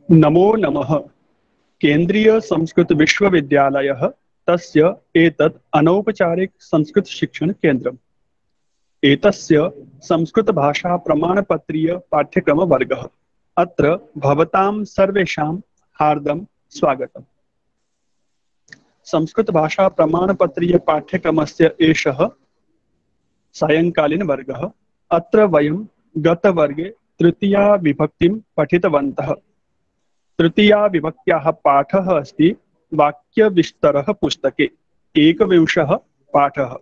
नमो नमः। केंद्रीय संस्कृत विश्वविद्यालयः तस्य एतत् अनौपचारिक संस्कृत शिक्षण केंद्रम्। एतस्य संस्कृत भाषा प्रमाणपत्रीय पाठ्यक्रम वर्गः। अत्र भवतां सर्वेषां हार्दं स्वागतम्। संस्कृत भाषा प्रमाणपत्रीय पाठ्यक्रमस्य एषः सायंकालीन वर्गः। अत्र वयं गतवर्गे तृतीया विभक्तिं पठितवन्तः। तृतीया विभक्त्याः पाठः अस्ति वाक्यविस्तरः पुस्तके। एकविंशः पाठः।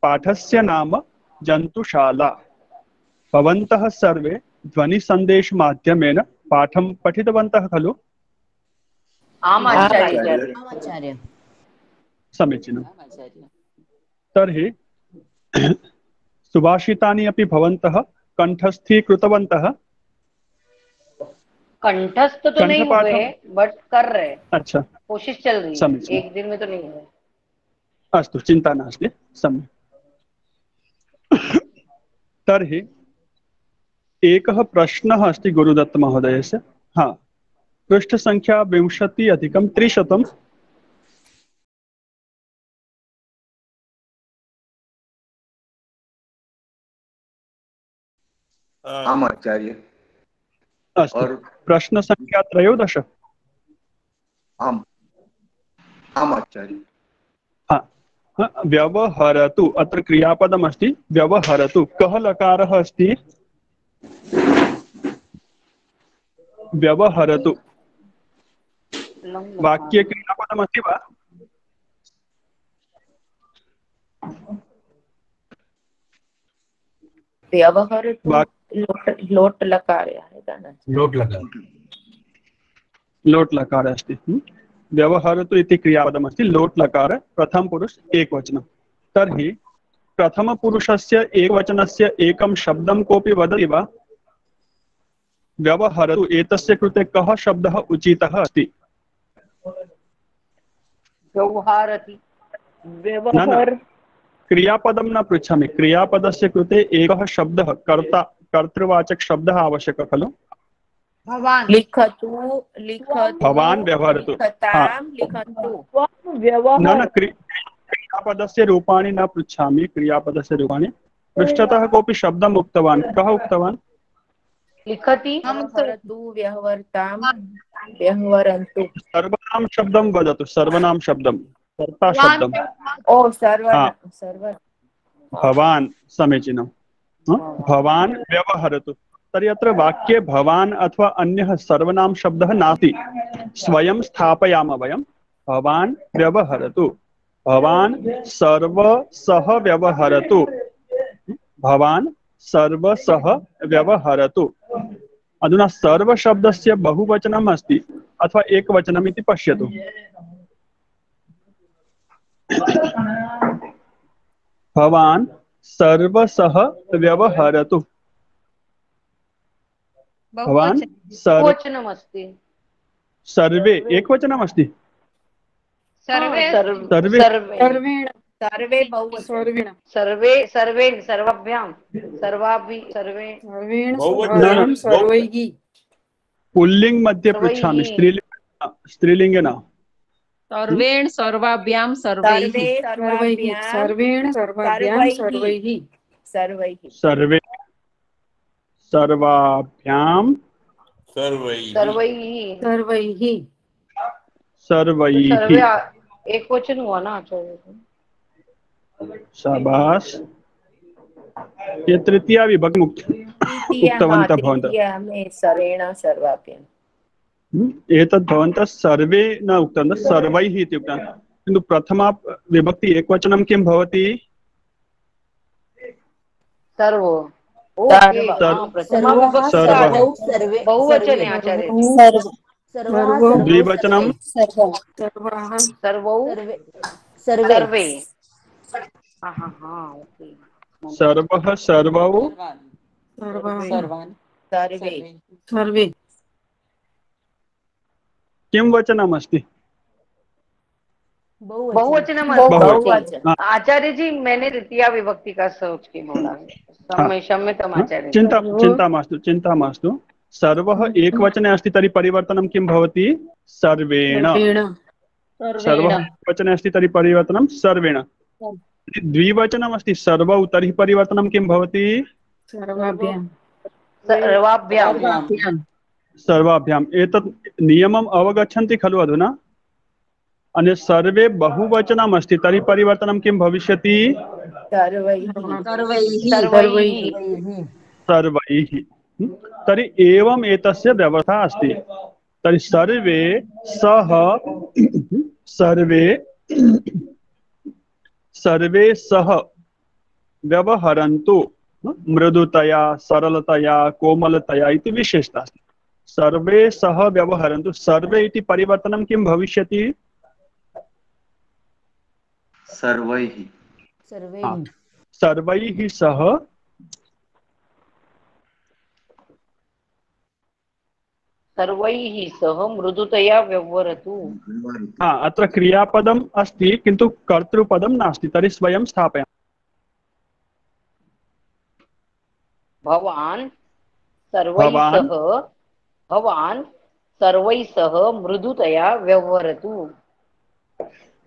पाठस्य नाम जन्तुशाला। भवन्तः सर्वे ध्वनिसन्देशमाध्यमेन पाठं पठितवन्तः खलु? आम् आचार्य। समीचीनं। तर्हि सुभाषितानि अपि भवन्तः कंठस्थीकृतवन्तः? कंठस्थ तो नहीं हुए बट कर रहे। अच्छा, कोशिश चल रही है, एक दिन में तो नहीं हुए। अस्तु, चिंता नास्ति, सम्यक्। तर्हि एकः प्रश्नः अस्ति गुरुदत्त महोदयस्य। हाँ, पृष्ठसङ्ख्या 20+300। आम् आचार्य। अस्तु, प्रश्नसङ्ख्या 13। आम् आम् आचार्य। हाँ, व्यवहरतु, अत्र क्रियापदम् अस्ति व्यवहरतु। कः लकारः अस्ति? व्यवहरतु वाक्ये क्रियापदम् अस्ति वा? व्यवहरतु लोट लकार आएगा ना? लोट लकार अस्ति। व्यवहरतु इति क्रियापदम् अस्ति, लोट लकार, प्रथम पुरुष एकवचनं। तर्हि प्रथमपुरुषस्य एकवचनस्य एकं शब्दं कोऽपि वदति वा? व्यवहरतु एतस्य कृते कः शब्दः उचितः अस्ति? व्यवहारति। न, क्रियापदं न पृच्छामि। क्रियापदस्य कृते एकः शब्दः, कर्ता, कर्तृवाचक शब्दः आवश्यकः खलु? भवान्। लिखतु भवान् व्यवहरतु। न, क्रियापदस्य रूपाणि न पृच्छामि। क्रियापदस्य रूपाणि पृष्ठतः कोऽपि शब्दम् उक्तवान्। कः उक्तवान्? लिखति। व्यवहर्तां व्यवहरन्तु। सर्वनाम शब्दं वदतु। सर्वनाम शब्दं, कर्ता शब्दं। ओ सर्वनाम। भवान्, समीचीनं। भवान् व्यवहरतु। तर्हि अत्र वाक्ये भवान् अथवा अन्यः सर्वनाम शब्दः नास्ति। स्वयं स्थापयामः वयं। भवान् व्यवहरतु। भवान् सर्वसः व्यवहरतु। भवान् सर्वसः व्यवहरतु। अधुना सर्वशब्दस्य बहुवचनम् अस्ति अथवा एकवचनम् इति पश्यतु। भवान् सर्वसः व्यवहरतु। भवान् बहुवचनमस्ति। सर्वे एकवचनमस्ति। सर्वे सर्वाभ्यां सर्वाभि सर्वे सर्वैः। पुल्लिंग मध्ये पृच्छामि, स्त्रीलिंगे न। सर्वेण सर्वाभ्यां सर्वैः। सर्वेण सर्वाभ्यां सर्वैः। सर्वे सर्वाभ्यां सर्वैः। एक वचन हुआ ना आचार्य? शाबाश। ये तृतीया विभक्ति उक्तवन्तः भवन्तः। सरेण सर्वाभ्याम्। एतद् भवन्तः सर्वे न उक्तवन्तः, सर्वैः इति उक्तवन्तः। किन्तु प्रथमा विभक्ति एकवचनं किं भवति? सर्वो। बहुवचने आचार्य। द्विवचनं सर्वौ सर्वे। सर्वः सर्वौ सर्वे। किं वचनमस्ति? बहुवचन। आचार्य जी, मैंने तृतीया विभक्ति का सोच के बोला। क्षम्यताम् आचार्य। चिंता मास्तु। सर्वः एकवचने अस्ति तर्हि परिवर्तनं किं भवति? सर्वेण। सर्वः एकवचने अस्ति तर्हि परिवर्तनं सर्वेण। द्विवचनम् अस्ति सर्वौ तर्हि परिवर्तनं किं भवति? सर्वाभ्याम्। सर्वाभ्याम्। सर्वाभ्याम्। एतत् नियमम् अवगच्छन्ति खलु अधुना? अन्य सर्वे बहुवचनम् अस्ति तर्हि परिवर्तनं किं भविष्यति? सर्वैः। तर्हि एवम् एतस्य व्यवस्था अस्ति। तर्हि सर्वे सह सर्वे सह व्यवहरन्तु मृदुतया सरलतया कोमलतया इति विशेषता अस्ति। सर्वे सह व्यवहरन्तु। सर्वे इति परिवर्तनं किं भविष्यति? सर्वैः। सर्वैः सह मृदुतया व्यवहरतु। अत्र क्रियापदम् अस्ति किन्तु कर्तृपदं नास्ति तर्हि स्वयं स्थापयामः। भवान् सर्वैः सह मृदुतया व्यवहरतु।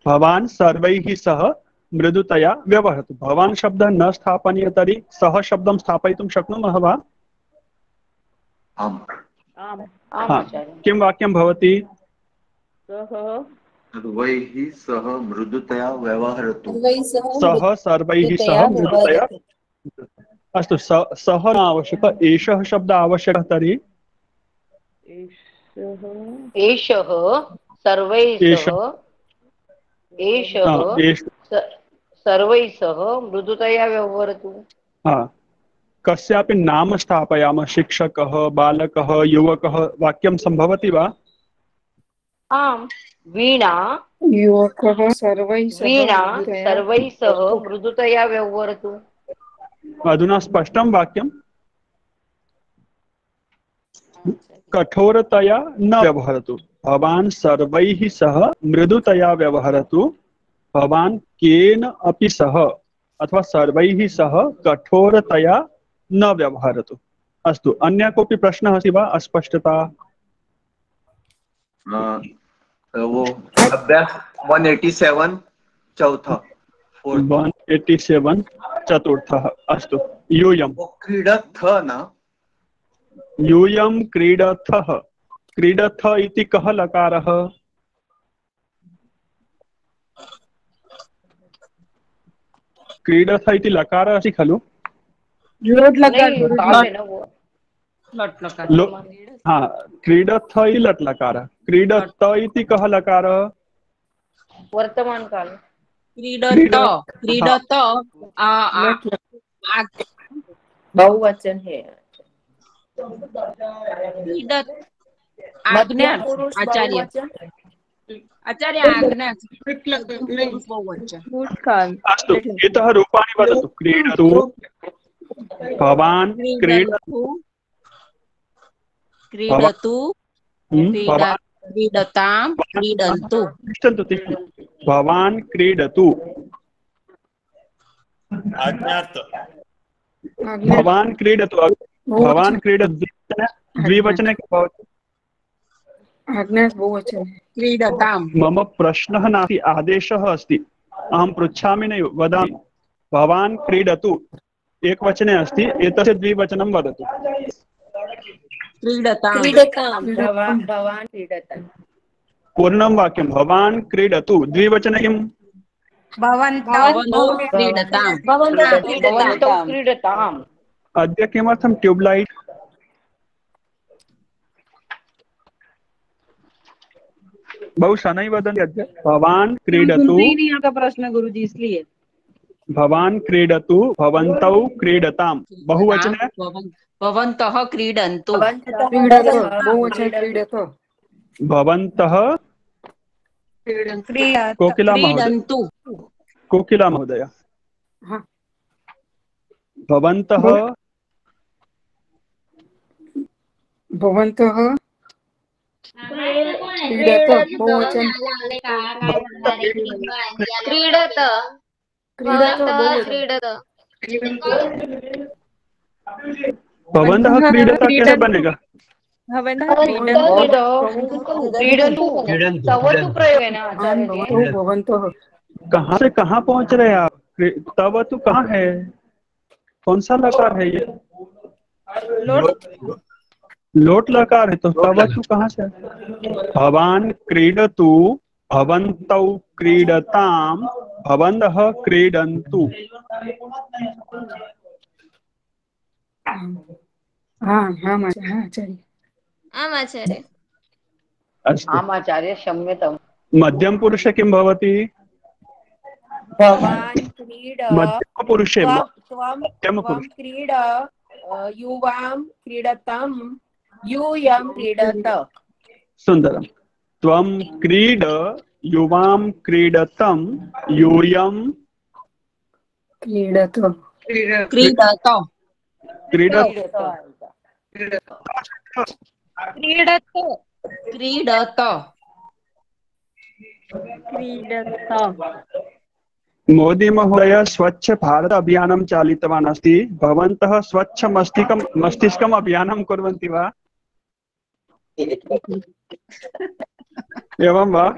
भवान् सर्वैः सह मृदुतया व्यवहरतु। भवान् शब्दः न स्थापनीय तर्हि सः शब्दं स्थापयितुं शक्नुमः वा? आम्। किं वाक्यं भवति? सर्वैः सह मृदुतया व्यवहरतु। सः सर्वैः सह मृदुतया। अस्तु, सः न आवश्यकः, एषः शब्दः आवश्यकः। तर्हि एषः सर्वैः सह मृदुतया व्यवहरतु। कस्यापि नाम स्थापयामः, शिक्षकः, बालकः, युवकः, वाक्यं सम्भवति वा? आम्। वीणा सर्वैः सह मृदुतया व्यवहरतु। अधुना स्पष्टं वाक्यं? कठोरतया न व्यवहरतु। भवान् सर्वैः सह मृदुतया व्यवहरतु। भवान् केन अपि सह अथवा सर्वैः सह कठोरतया न व्यवहरतु। अस्तु, अन्य कोऽपि प्रश्नः अस्ति वा? अस्पष्टता? वो अभ्यास 187 चौथा 187 चतुर्थः। अस्तु, यूयं क्रीडथ न यूयं क्रीडथः। क्रीडथ इति कः लकारः? क्रीडथ इति लकारः अस्ति खलु? क्रीडथ इति लट् लकारः। क्रीडत इति कः लकारः? वर्तमानकाल। क्रीडत बहुवचन है। आज्ञा आचार्य आज्ञा। अस्तु, इतः रूपाणि वदतु। क्रीडतु, भवान् क्रीडतु, क्रीडतां, क्रीडन्तु। भवान् क्रीडतु। भवान् क्रीडतु। भवान् क्रीडतु द्विवचने भवति। क्रीडतां। मम प्रश्नः नास्ति, आदेशः अस्ति। अहं पृच्छामि नैव, वदामि। भवान् क्रीडतु एकवचने अस्ति, एतस्य द्विवचनं वदतु। पूर्णं वाक्यं। भवान् क्रीडतु द्विवचने किम्? क्रीडताम्। अद्य किमर्थं ट्यूबलाइट? बहु शनैः वदन्ति अद्य। भवान् क्रीडतु। प्रश्न गुरुजी, इसलिए भवान् क्रीडतु, भवन्तौ क्रीडतां। बहुवचने भवन्तः क्रीडन्तु। भवन्तः कोकिला महोदय भवन्तः भवन्तः क्रीडता कैसे बनेगा? भवन्तः क्रीडन्तु तव तु प्रयोग है ना आचार्य जी। भवन्तः कहाँ से कहाँ पहुंच रहे हैं आप? तब तो कहाँ है? कौन सा लकार है ये? लोट लकार है, तो तब तो कहाँ से? भवान क्रीडतु, भवन्तौ क्रीडताम, भवन्तः क्रीडन्तु। आचार्य अस्तु। आम् आचार्य क्षम्यताम्। मध्यम पुरुषे किं भवति? भवान् क्रीड मध्यम पुरुषे त्वं मध्यम त्वं पुरुष क्रीड युवां क्रीडतं यूयं क्रीडत। सुंदरम। त्वं क्रीड युवां क्रीडतं यूयं क्रीडत क्रीडत। क्रीडत मोदी महोदय स्वच्छ भारत अभियानं चालितवान् अस्ति। भवन्तः स्वच्छ मस्तिष्कम् अभियानं कुर्वन्ति वा? एवं वा?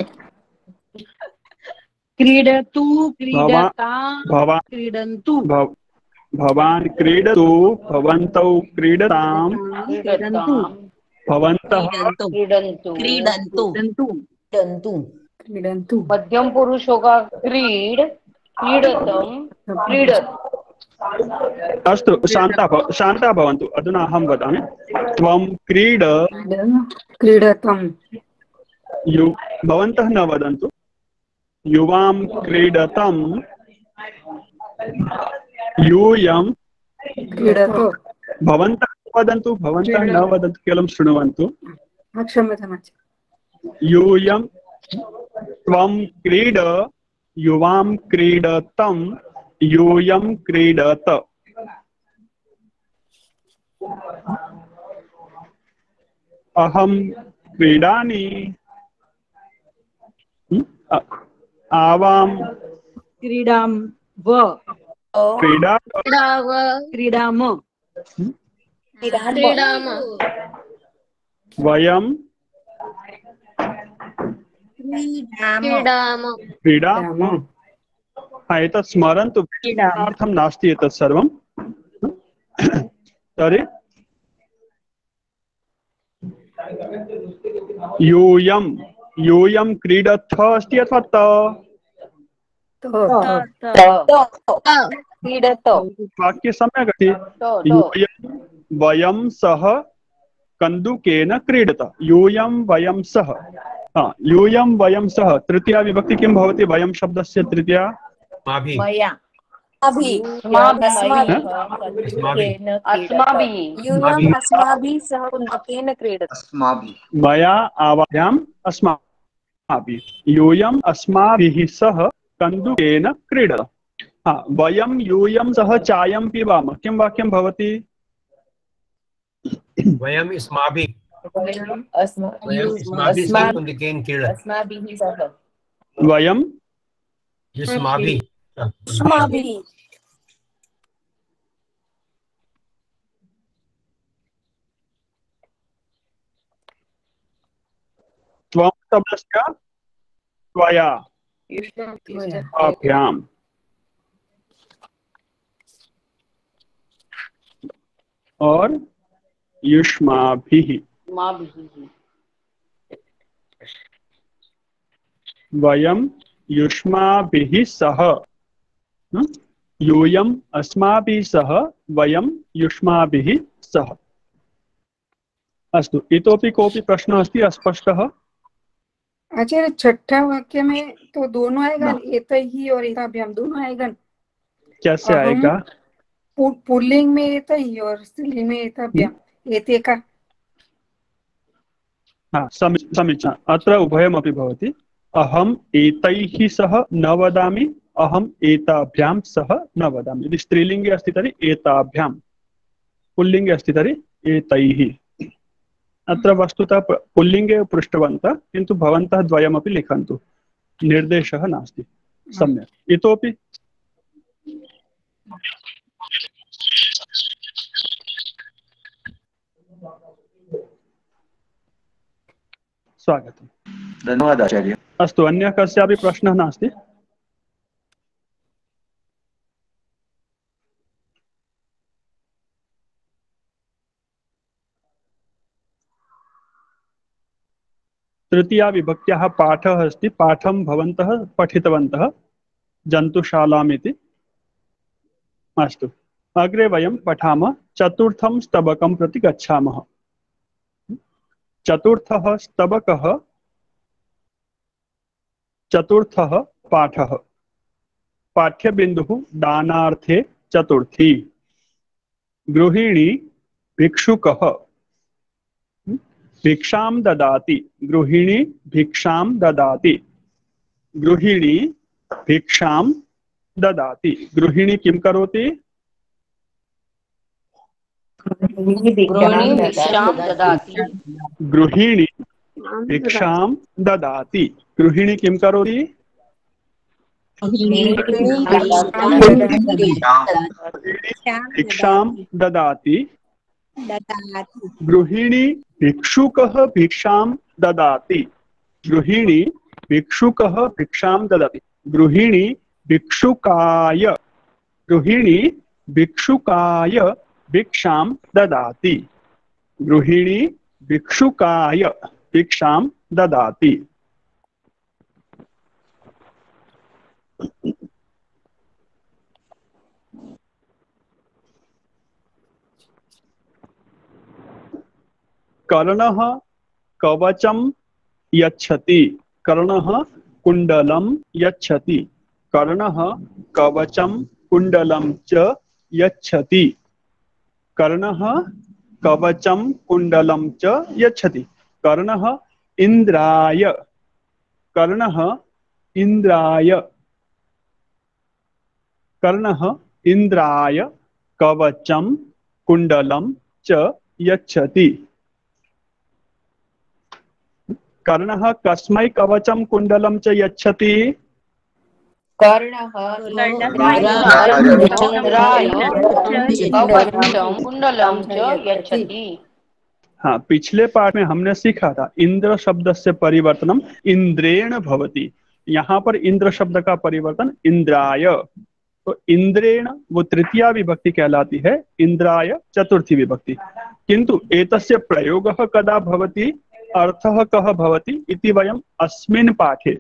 क्रीडतु क्रीडतां क्रीडन्तु भवान् क्रीडतु, भवन्तौ क्रीडतां, भवन्तः क्रीडन्तु। मध्यम पुरुष होगा क्रीड, क्रीडतम, क्रीडत। अस्तु, शान्ता भवन्तु। अधुना अहं वदामि। त्वं क्रीडतं भवन्तः न वदन्तु। युवां क्रीडतं, यूयं क्रीडतु। भवन्तः वदन्तु, भवन्तः न वदन्तु, केवलं शृण्वन्तु। क्षम्यताम् यूयं त्वं क्रीड, युवां क्रीडतं, यूयं क्रीडत। अहं क्रीडामि, आवां क्रीडां व क्रीडाम वयं क्रीडामः। एतत् स्मरन्तु, अर्थं नास्ति एतत् सर्वं। तर्हि यूयं क्रीडथ अस्ति अथवा त? वाक्य सम्यक् अस्ति। यूयं वयं सह कन्दुकेन क्रीडत। यूयं वयं सह, यूयं वयं सह। तृतीया विभक्ति किं भवति? वयं शब्दस्य तृतीया मया आवाभ्याम् अस्माभिः। यूयम् अस्माभिः सह कन्दुकेन क्रीडत। वयं यूयं सह चायं पिबामः। किं वाक्यं भवति? वयं अस्माभिः वयं त्वं शब्दस्य त्वया अभ्याम् और युष्माभिः। वयं युष्माभिः सह, यूयम् अस्माभिः सह, वयं युष्माभिः सह। अस्तु, इतोपि कोऽपि प्रश्नः अस्ति अस्पष्टः? आचार्य छठा वाक्य में तो दोनों आएगा, एतैहि और एताभ्याम दोनों आएगा। कैसे आएगा? पुल्लिंग में एतैहि और स्त्रीलिंग में एताभ्याम, एते का। समीचीनम्। अत्र उभयमपि भवति। अहम् एतैः सह न वदामि, अहम् एताभ्यां सह न वदामि। यदि स्त्रीलिङ्गे अस्ति तर्हि एताभ्यां, पुल्लिङ्गे अस्ति तर्हि एतैः। अत्र वस्तुतः पुल्लिङ्गे पृष्टवन्तः, किन्तु भवन्तः द्वयमपि लिखन्तु, निर्देशः नास्ति। सम्यक्। इतोपि? स्वागतम्। धन्यवादः आचार्य। अस्तु, अन्यः कस्यापि प्रश्नः नास्ति? तृतीया विभक्त्याः पाठः अस्ति। पाठं भवन्तः पठितवन्तः जन्तुशालाम् इति। अस्तु, अग्रे वयं पठामः। चतुर्थं स्तबकं प्रति गच्छामः। चतुर्थः स्तबकः, चतुर्थः पाठः। पाठ्यबिन्दुः दानार्थे चतुर्थी। गृहिणी भिक्षुकः भिक्षां ददाति। गृहिणी भिक्षां ददाति। गृहिणी भिक्षां ददाति। गृहिणी किं करोति? गृहिणी भिक्षां ददाति। गृहिणी भिक्षां ददाति। गृहिणी किं करोति? भिक्षां ददाति। गृहिणी भिक्षुकः भिक्षां ददाति। गृहिणी भिक्षुकः भिक्षां ददाति। गृहिणी भिक्षुकाय भिक्षां ददाति। गृहिणी भिक्षुकाय भिक्षां ददाति। कर्णः कवचं यच्छति। कर्णः कुण्डलं यच्छति। कर्णः कवचं कुण्डलं च यच्छति। कर्णः कवचं कुण्डलं च यच्छति। कर्णः इन्द्राय कर्णः इन्द्राय कवचं कुण्डलं च यच्छति। कर्णः कस्मै कवचं कुण्डलं च यच्छति? कर्णः कवचं कुण्डलं च यच्छति। हाँ, पिछले पाठ में हमने सीखा था इंद्र शब्द से परिवर्तनम इंद्रेण भवति। यहाँ पर इंद्र शब्द का परिवर्तन इंद्राय। तो इंद्रेण वो तृतीया विभक्ति कहलाती है, इंद्राय चतुर्थी विभक्ति। किंतु एतस्य प्रयोगः कदा भवति, अर्थः कः भवति इति वयम् अस्मिन् पाठे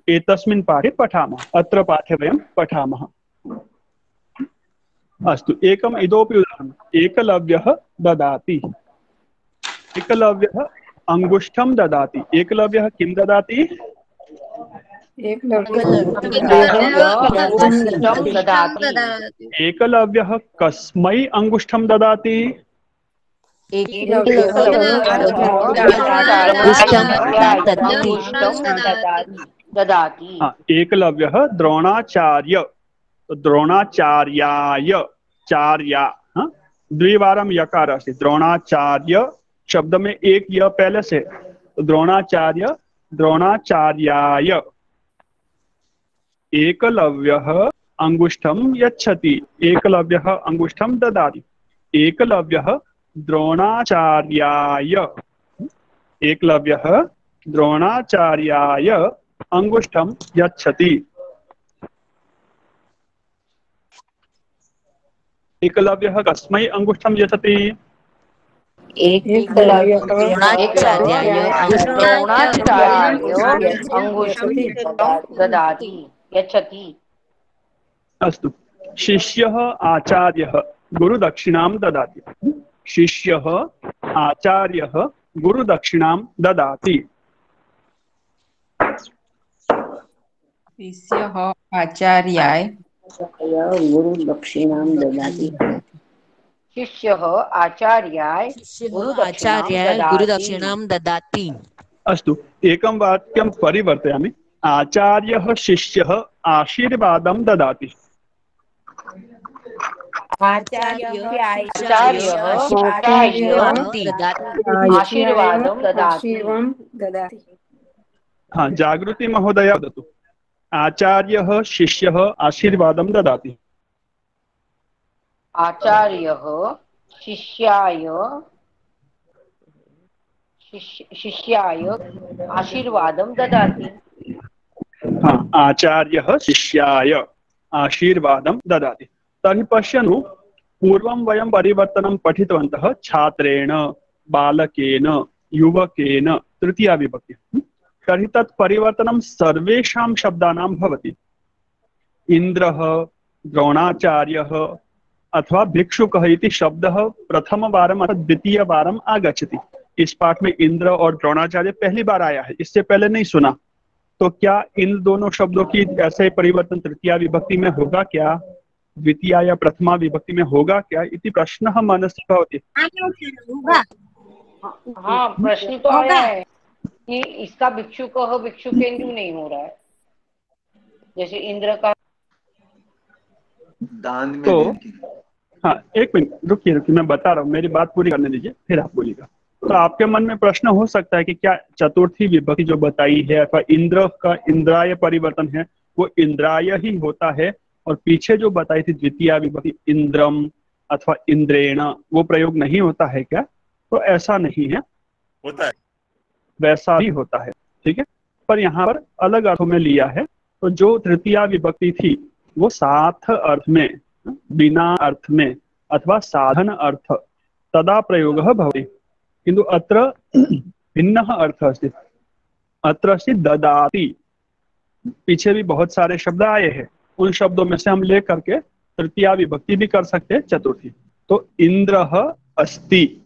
एतस्मिन् पाठे पठामः। अत्र पाठे वयं पठामः। अस्तु, एकम् इतोपि उदाहरणम्। एकलव्यः ददाति। एकलव्यः अंगुष्ठं ददाति। एकलव्यः किं ददाति? एकलव्यः कस्मै अंगुष्ठं ददाति? एकलव्यः द्रोणाचार्य द्रोणाचार्याय चार्या द्विवारं यकार अस्ति। द्रोणाचार्य शब्द में एक य पहले से, द्रोणाचार्य द्रोणाचार्याय। एकलव्यः अंगुष्ठं यच्छति। एकलव्यः अंगुष्ठं ददाति। एकलव्यः द्रोणाचार्याय एकलव्यः द्रोणाचार्याय अंगुष्ठं यच्छति। एकलव्यः कस्मै अंगुष्ठं यच्छति? अस्तु, शिष्यः आचार्यः गुरुदक्षिणां ददाति। शिष्यः आचार्यः गुरुदक्षिणां ददाति। शिष्यः आचार्याय गुरुदक्षिणां ददाति। शिष्यः आचार्याय गुरुदक्षिणां ददाति। अस्तु, एकं वाक्यं परिवर्तयामि। आचार्यः शिष्यः आशीर्वादं ददाति। आशीर्वादं ददाति। हाँ, जागृति महोदय वदतु। आचार्यः शिष्यः आशीर्वादं ददाति। आचार्यः शिष्याय शिष्याय आशीर्वादं ददाति। हाँ, आचार्यः शिष्याय आशीर्वादं ददाति। तर्हि पश्यन्तु, पूर्वं वयं परिवर्तनं पठितवन्तः छात्रेण, बालकेन, युवकेन, तृतीया विभक्ति। तर्हि तत् परिवर्तनं सर्वेषां शब्दानां भवति। इन्द्रः, द्रोणाचार्यः अथवा भिक्षुकः इति शब्दः प्रथमवारम् अथवा द्वितीयवारम् आगच्छति। इस पाठ में इंद्र और द्रोणाचार्य पहली बार आया है, इससे पहले नहीं सुना। तो क्या इन दोनों शब्दों की ऐसे परिवर्तन तृतीया विभक्ति में होगा क्या, द्वितीया या प्रथमा विभक्ति में होगा क्या, इति प्रश्नः मनसि भवति। हाँ, प्रश्न तो आया है कि इसका भिक्षुकः भिक्षुकेन क्यों नहीं हो रहा है, जैसे इंद्र का दान में तो देने की। हाँ, एक मिनट रुकिए, मैं बता रहा हूँ, मेरी बात पूरी करने दीजिए, फिर आप बोलिएगा। तो आपके मन में प्रश्न हो सकता है कि क्या चतुर्थी विभक्ति जो बताई है अथवा इंद्र का इंद्राय परिवर्तन है वो इंद्राय ही होता है, और पीछे जो बताई थी द्वितीय विभक्ति इंद्रम अथवा इंद्रेण वो प्रयोग नहीं होता है क्या? तो ऐसा नहीं है, होता है, वैसा ही होता है, ठीक है। पर यहाँ पर अलग अर्थों में लिया है। तो जो तृतीय विभक्ति थी वो साथ अर्थ में, बिना अर्थ में अथवा साधन अर्थ तदा प्रयोगः भवति, किन्तु अत्र भिन्नः अर्थः अस्ति। अत्र अस्ति ददाति। पीछे भी बहुत सारे शब्द आए हैं, उन शब्दों में से हम ले करके तृतीया विभक्ति भी कर सकते हैं चतुर्थी। तो इंद्रः अस्ति,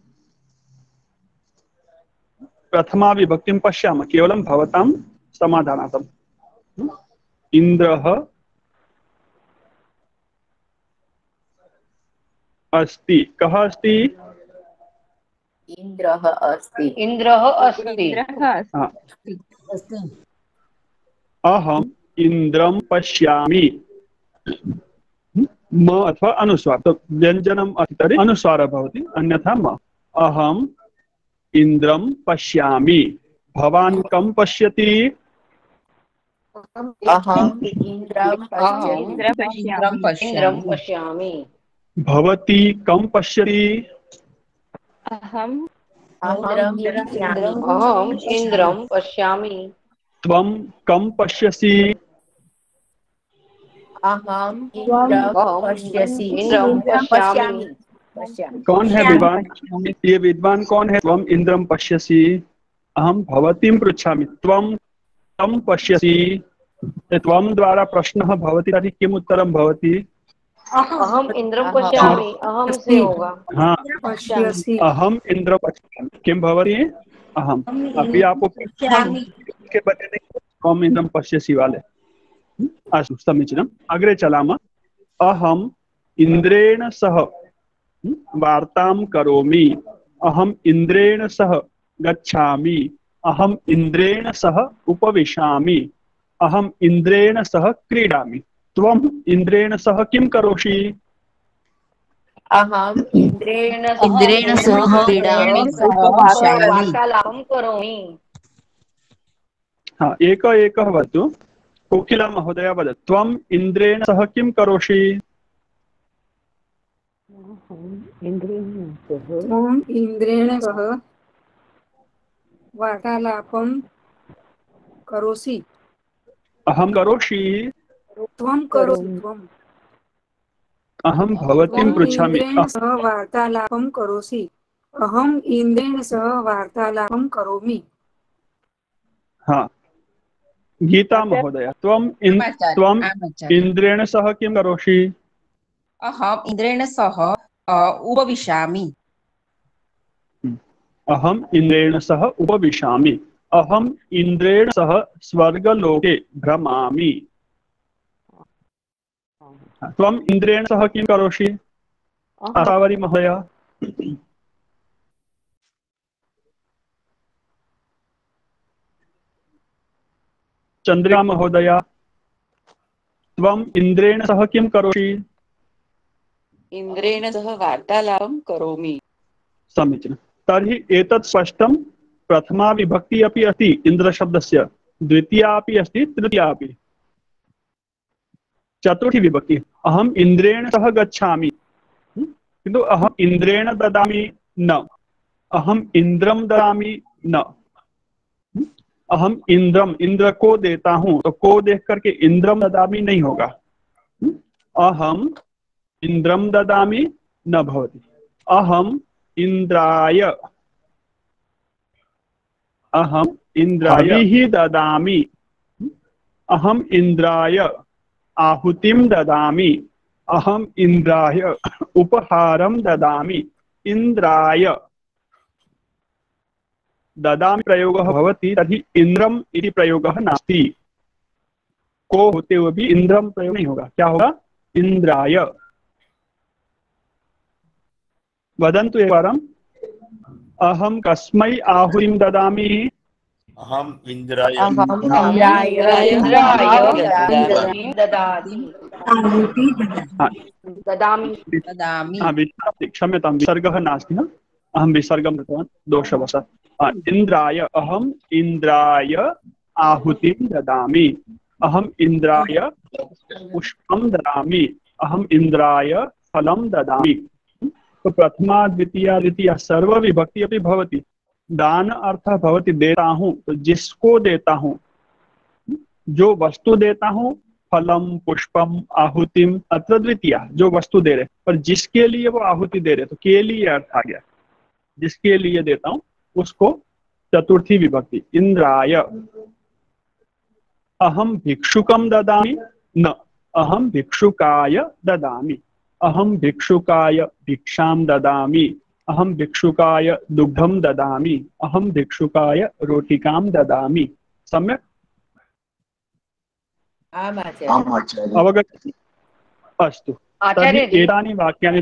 प्रथमा विभक्तिं पश्यामः, केवलं भवतां समाधानार्थम्। इंद्रः अस्ति। कः अस्ति? इन्द्रः अस्ति। इंद्रः अस्ति। हाँ। अहम इंद्रम पश्यामि। म अथवा अनुस्वार, तो व्यंजनम अस्ति अनुस्वार भवति, अन्यथा म। अहम इंद्रम पश्यामि। भवान् कं पश्यति? अहम् इन्द्रं पश्यामि। भवती कं पश्यति? अहम् इंद्रं पश्यामि। त्वं कं पश्यसि? अहम् इंद्रं पश्यामि। कौन है विद्वान? ये विद्वान कौन है? त्वं इंद्रम पश्यसि। अहम भवतीं पृच्छामि, त्वं कं पश्यसि? त्वं द्वारा प्रश्नः भवति, तर्हि किम् उत्तरं भवति? अहम इंद्रं पश्यामि। अहम से होगा। हाँ, अहम इंद्र पश्यामि। किं भवति? अहम। अभी आपको के बदले नहीं, त्वं इंद्रं पश्यसि वाले। अस्तु, समीचीनम्। अग्रे चलामः। अहम इंद्रेण सह वार्तां करोमि। अहम इंद्रेण सह गच्छामि। अहम इंद्रेण सह उपविशामि। अहम इंद्रेण सह क्रीडामि। त्वं इंद्रेण सह किं करोषि? अहम् इन्द्रेण सह वार्तालापं करोमि। हाँ, एकः वदतु। कोकिला महोदया वदतु, त्वं इन्द्रेण सह किं करोषि? त्वं इन्द्रेण सह वार्तालापं करोषि। अहं करोषि। त्वं करोषि। त्वं। अहं भवतीं पृच्छामि। इन्द्रेण सह वार्तालापं करोषि। अहम् इन्द्रेण सह वार्तालापं करोमि। हाँ, गीता महोदया, त्वं इन्द्रेण सह किं करोषि? अहम इन्द्रेण सह उपविशामि। अहम इंद्रेण सह उपविशामि। अहम इंद्रेण सह स्वर्गलोके भ्रमामि। त्वं इंद्रेण सह किं करोषि? आसावरी महोदया। चंद्रिका महोदया, त्वं इन्द्रेण सह किं करोषि? इन्द्रेण सह वार्तालापं करोमि। समीचीनं। तर्हि एतत् स्पष्टं। प्रथमा विभक्ति अपि अस्ति इन्द्रशब्दस्य, द्वितीया अपि अस्ति, तृतीया अपि। चतुर्थी विभक्ति अहम इंद्रेण सह गच्छामि, किन्तु अहम इंद्रेण ददामि न, अहम इंद्रम ददामि न। अहम इंद्रम, इंद्र को देता हूं, तो को देख करके इंद्रम ददामी नहीं होगा। अहम इंद्रम ददामी न भवति। अहम इंद्राय, अहम इंद्राय ही ददामी, अहम इंद्राय आहुतिम ददामी, अहम इंद्राय उपहारम ददामी। इंद्राय ददामी प्रयोगः भवति तर्हि इंद्रम इति प्रयोगः नास्ति। को होते हुए भी इंद्रम प्रयोग नहीं होगा। क्या होगा? इंद्राय। वदन्तु एकवारम्। अहम कस्मै आहुतिं ददामि? अहम इंद्राय क्षम्यतां, विसर्गः नास्ति न, अहं विसर्गं कृतवान् दोषवशात्। इंद्राय, अहम इंद्राय आहुतिं ददामि, अहम इंद्राय पुष्पं ददामि, अहम इंद्राय फलं ददामि। तो प्रथमा द्वितीया द्वितीया सर्व विभक्ति अपि भवति। दान अर्थ भवति देता हूं, तो जिसको देता हूं, जो वस्तु देता हूं, फलम पुष्पम आहुतिम, अत्र द्वितीया, जो वस्तु दे रहे, पर जिसके लिए वो आहुति दे रहे, तो के लिए अर्थ आ गया। जिसके लिए देता हूं उसको चतुर्थी विभक्ति। इंद्राय। अहम भिक्षुकम ददामि न, अहम भिक्षुकाय ददामि, अहम भिक्षुकाय भिक्षाम ददामि, अहम भिक्षुकाय दुग्धम ददामि, अहम भिक्षुकाय रोटिकाम ददामि। सम्यक्? अवगच्छति? अस्तु, तर्हि एतानि वाक्यानि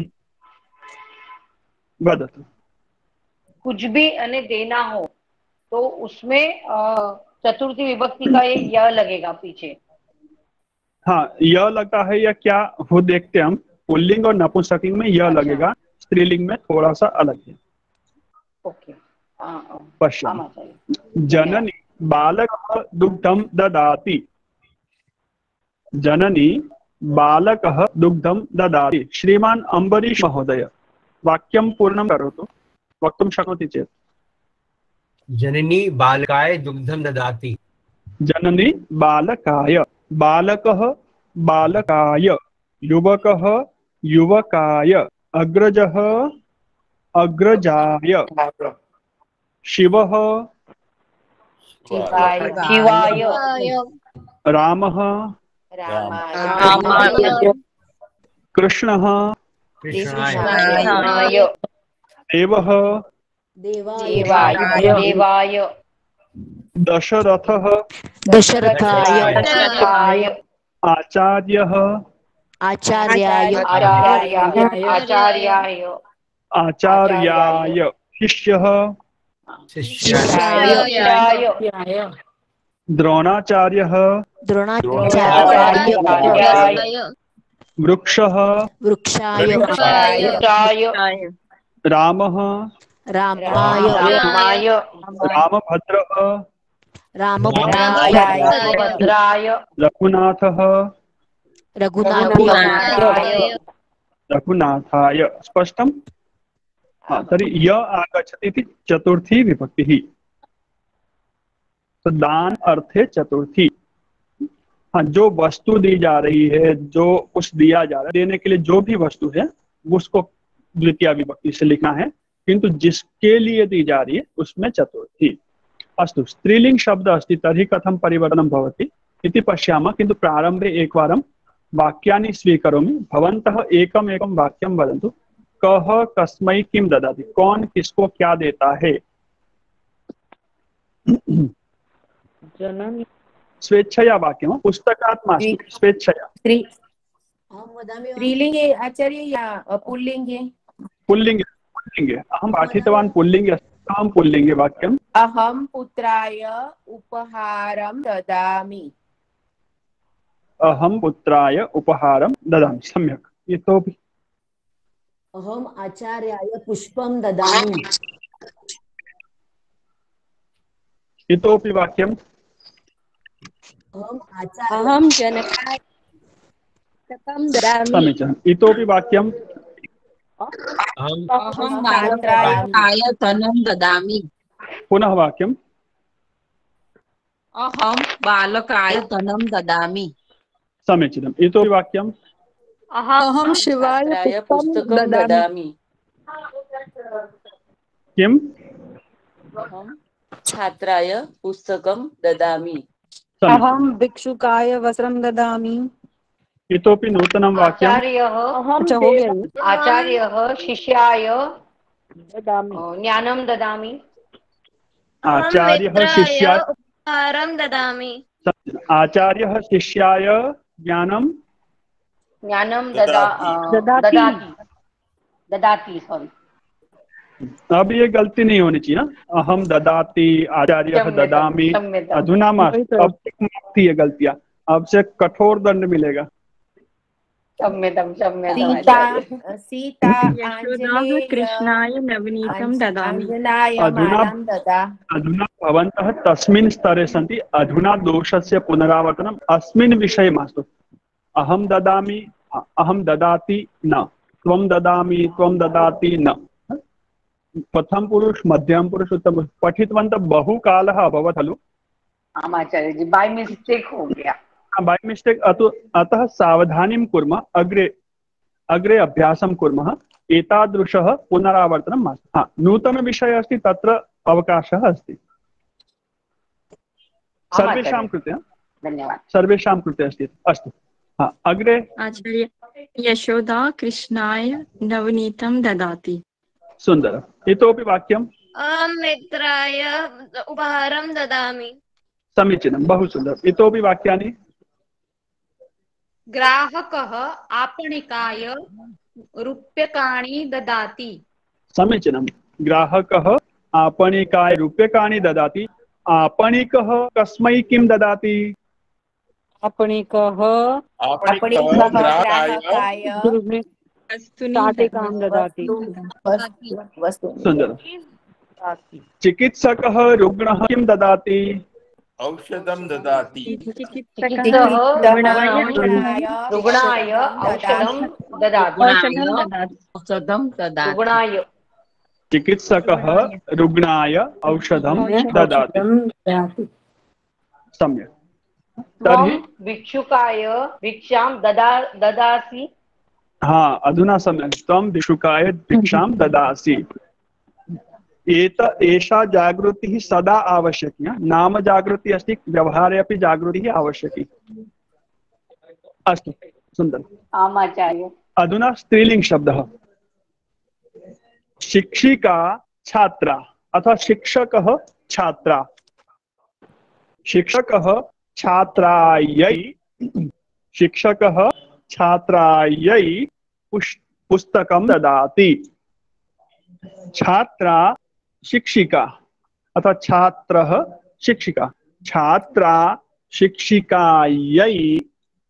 वदतु। कुछ भी अने देना हो तो उसमें चतुर्थी विभक्ति का ये य लगेगा पीछे। हाँ, य लगता है या क्या वो देखते हैं हम। पुल्लिंग और नपुंसकलिंग में य लगेगा, स्त्रीलिंग में थोड़ा सा अलग है। ओके, पश्यामः। जननी बालकः दुग्धं ददाति, जननी बालकः दुग्धं ददाति। श्रीमान अम्बरीश महोदय, वाक्यं पूर्णं करोतु, वक्तुं शक्नोति चेत्। जननी बालकाय दुग्धं ददाति। जननी बालकाय, बालकः बालकाय, युवकः युवकाय, अग्रजः अग्रजाय, शिवः शिवाय, रामः कृष्णः कृष्णाय, देवः देवाय, दशरथः दशरथाय, आचार्यः आचार्याय, आचार्याय, शिष्यः द्रोणाचार्यः वृक्षः रामः रामभद्रः रघुनाथः रघुनाथाय। स्पष्टं? हाँ, तर्हि य आगच्छति इति चतुर्थी विभक्तिः। तो दान अर्थे चतुर्थी। हाँ, जो वस्तु दी जा रही है, जो कुछ दिया जा रहा है, देने के लिए जो भी वस्तु है उसको द्वितीय विभक्ति से लिखना है, किंतु जिसके लिए दी जा रही है उसमें चतुर्थी। अस्तु, स्त्रीलिंग शब्द अस्ति तर्हि कथं परिवर्तनं भवति इति पश्यामः, किन्तु प्रारम्भे एकवारं वाक्यानि स्वीकरोमि। भवन्तः एकम् एकं वाक्यं वदन्तु। कः कस्मै किं ददाति, कौन किसको क्या देता है। स्वेच्छया वाक्यं, पुस्तकात् मास्तु, स्वेच्छया। स्त्रीलिंगे आचार्य या पुल्लिंगे? पुल्लिंगे, पुल्लिंगे। अहं पाठितवान् पुल्लिंगे, अहं पुल्लिंगे वाक्यम्। अहं पुत्राय उपहारं ददामि। अहं पुत्राय उपहारं ददामि। सम्यक्। इतोपि? अहम आचार्याय पुष्पं ददामि। इतोपि वाक्यम्? अहं जनकाय पुस्तकं ददामि। समीचीनम्। इतोपि वाक्यम्? अहं बालकाय धनं ददामि। पुनः वाक्यम्। अहं बालकाय धनं ददामि। समीचीनम्। इतोपि वाक्यम्। अहं छात्राय पुस्तकं ददामि। किम्? अहं छात्राय पुस्तकं ददामि। अहं भिक्षुकाय वस्त्रं ददामि। इतोपि नूतनं वाक्यम्। अच्छा हो गया ये। आचार्यः शिष्याय ददामि। ज्ञानं ददामि। आचार्यः शिष्याय उपहारं ददामि। आचार्यः शिष्याय ज्ञानं ददाति सॉरी। अब ये गलती नहीं होनी चाहिए ना। अहम ददाति, आचार्यः ददामि, अधुना मास्तु। अब थी ये गलतियां, अब से कठोर दंड मिलेगा। सीता आञ्जनेय कृष्णाय नवनीतं ददामि। अधुना भवन्तः तस्मिन् स्तरे सन्ति। अधुना दोषस्य पुनरावर्तनम् अस्मिन् विषये मास्तु। अहं ददामि, अहं ददाति न, त्वं ददामि, त्वं ददाति न। प्रथम पुरुष, मध्यम पुरुष, उत्तम पुरुष पठितवन्तः बहु कालः अभवत् खलु। आम् आचार्य जी, बाय मिस्टेक हो गया। बाय मिस्टेक, अतः सावधानीं कुर्मः। अग्रे अभ्यासं कुर्मः। एतादृशः पुनरावर्तनं मास्तु। नूतनविषयः अस्ति, तत्र अवकाशः अस्ति सर्वेषां कृते। धन्यवाद। सर्वेषां कृते अस्ति। अस्तु, अग्रे। आचार्य यशोदा कृष्णाय नवनीतं ददाति। सुन्दरम्। इतोपि वाक्यम्। अहं मित्राय उपहारं ददामि। समीचीनं, बहु सुन्दरम्। इतोपि वाक्यानि। ग्राहकः आपणिकाय रूप्यकाणि ददाति। समीचीनं। ग्राहकः आपणिकाय रूप्यकाणि ददाति। आपणिकः कस्मै किं ददाति? आपणिकः ग्राहकाय शाटिकां ददाति। सुन्दरम्। चिकित्सकः रुग्णः किं ददाति? औषधं ददाति। रुग्णाय औषधं ददाति। चिकित्सकः रुग्णाय औषधं ददाति। सम्यक्। तर्हि भिक्षुकाय भिक्षां ददासि। अधुना सम्यक्। त्वं भिक्षुकाय भिक्षां ददासि। एषा जागृतिः सदा आवश्यकी। नाम जागृति अस्ति, व्यवहारे अपि जागृतिः आवश्यकी। अस्तु, सुन्दरम्। आम् आचार्य। अधुना स्त्रीलिङ्ग शब्दः। शिक्षिका छात्रा अथवा शिक्षकः छात्रा। शिक्षकः छात्रायै पुस्तकं ददाति। छात्रा शिक्षिका अथवा छात्रः शिक्षिका। छात्रा शिक्षिकायै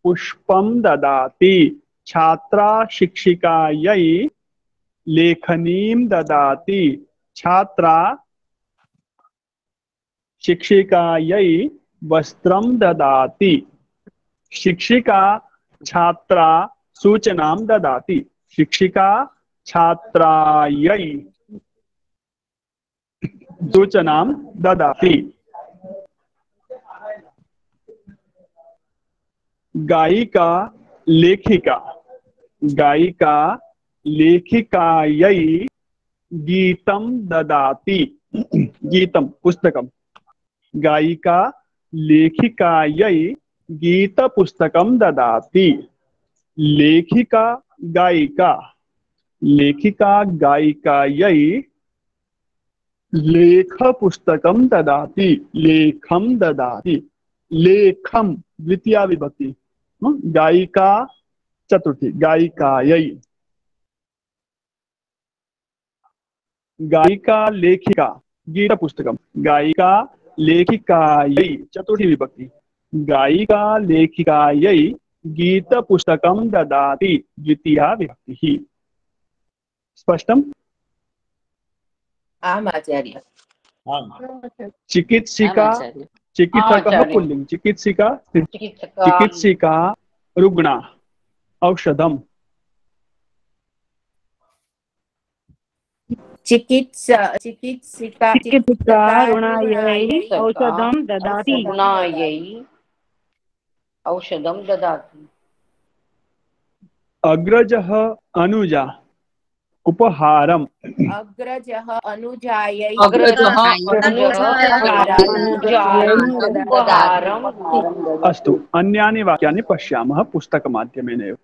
पुष्पं ददाति। छात्रा शिक्षिकायै लेखनीं ददाति। छात्रा शिक्षिकायै वस्त्रं ददाति। शिक्षिका छात्रा सूचनां ददाति। शिक्षिका छात्रायै सूचनां ददाति। गायिका लेखिका। गायिका लेखिकायै गीतं ददाति। गीतं पुस्तकं। गायिका लेखिकायै गीतपुस्तकं ददाति। लेखिका गायिका। लेखिका गायिकायै लेखपुस्तकं ददाति। लेखं ददाति। लेखं द्वितीया विभक्ति। गायिका चतुर्थी। गायिकायै। गायिका लेखिका गीतपुस्तकं। गायिका लेखिकायै चतुर्थी विभक्ति। गायिका लेखिकायै गीतपुस्तकं ददाति द्वितीया विभक्तिः। स्पष्टम्? आम् आचार्य। चिकित्सिका चिकित्सकः पुल्लिङ्ग। चिकित्सिका रुग्णा औषधम्। चिकित्सारुणायै औषधं ददाति। रुग्णायै औषधं ददाति। अग्रजः अनुजा उपहारम् अग्रजः अनुजायै उपहारम्। अस्तु, अन्यानि वाक्यानि पश्यामः पुस्तकमाध्यमेन एव।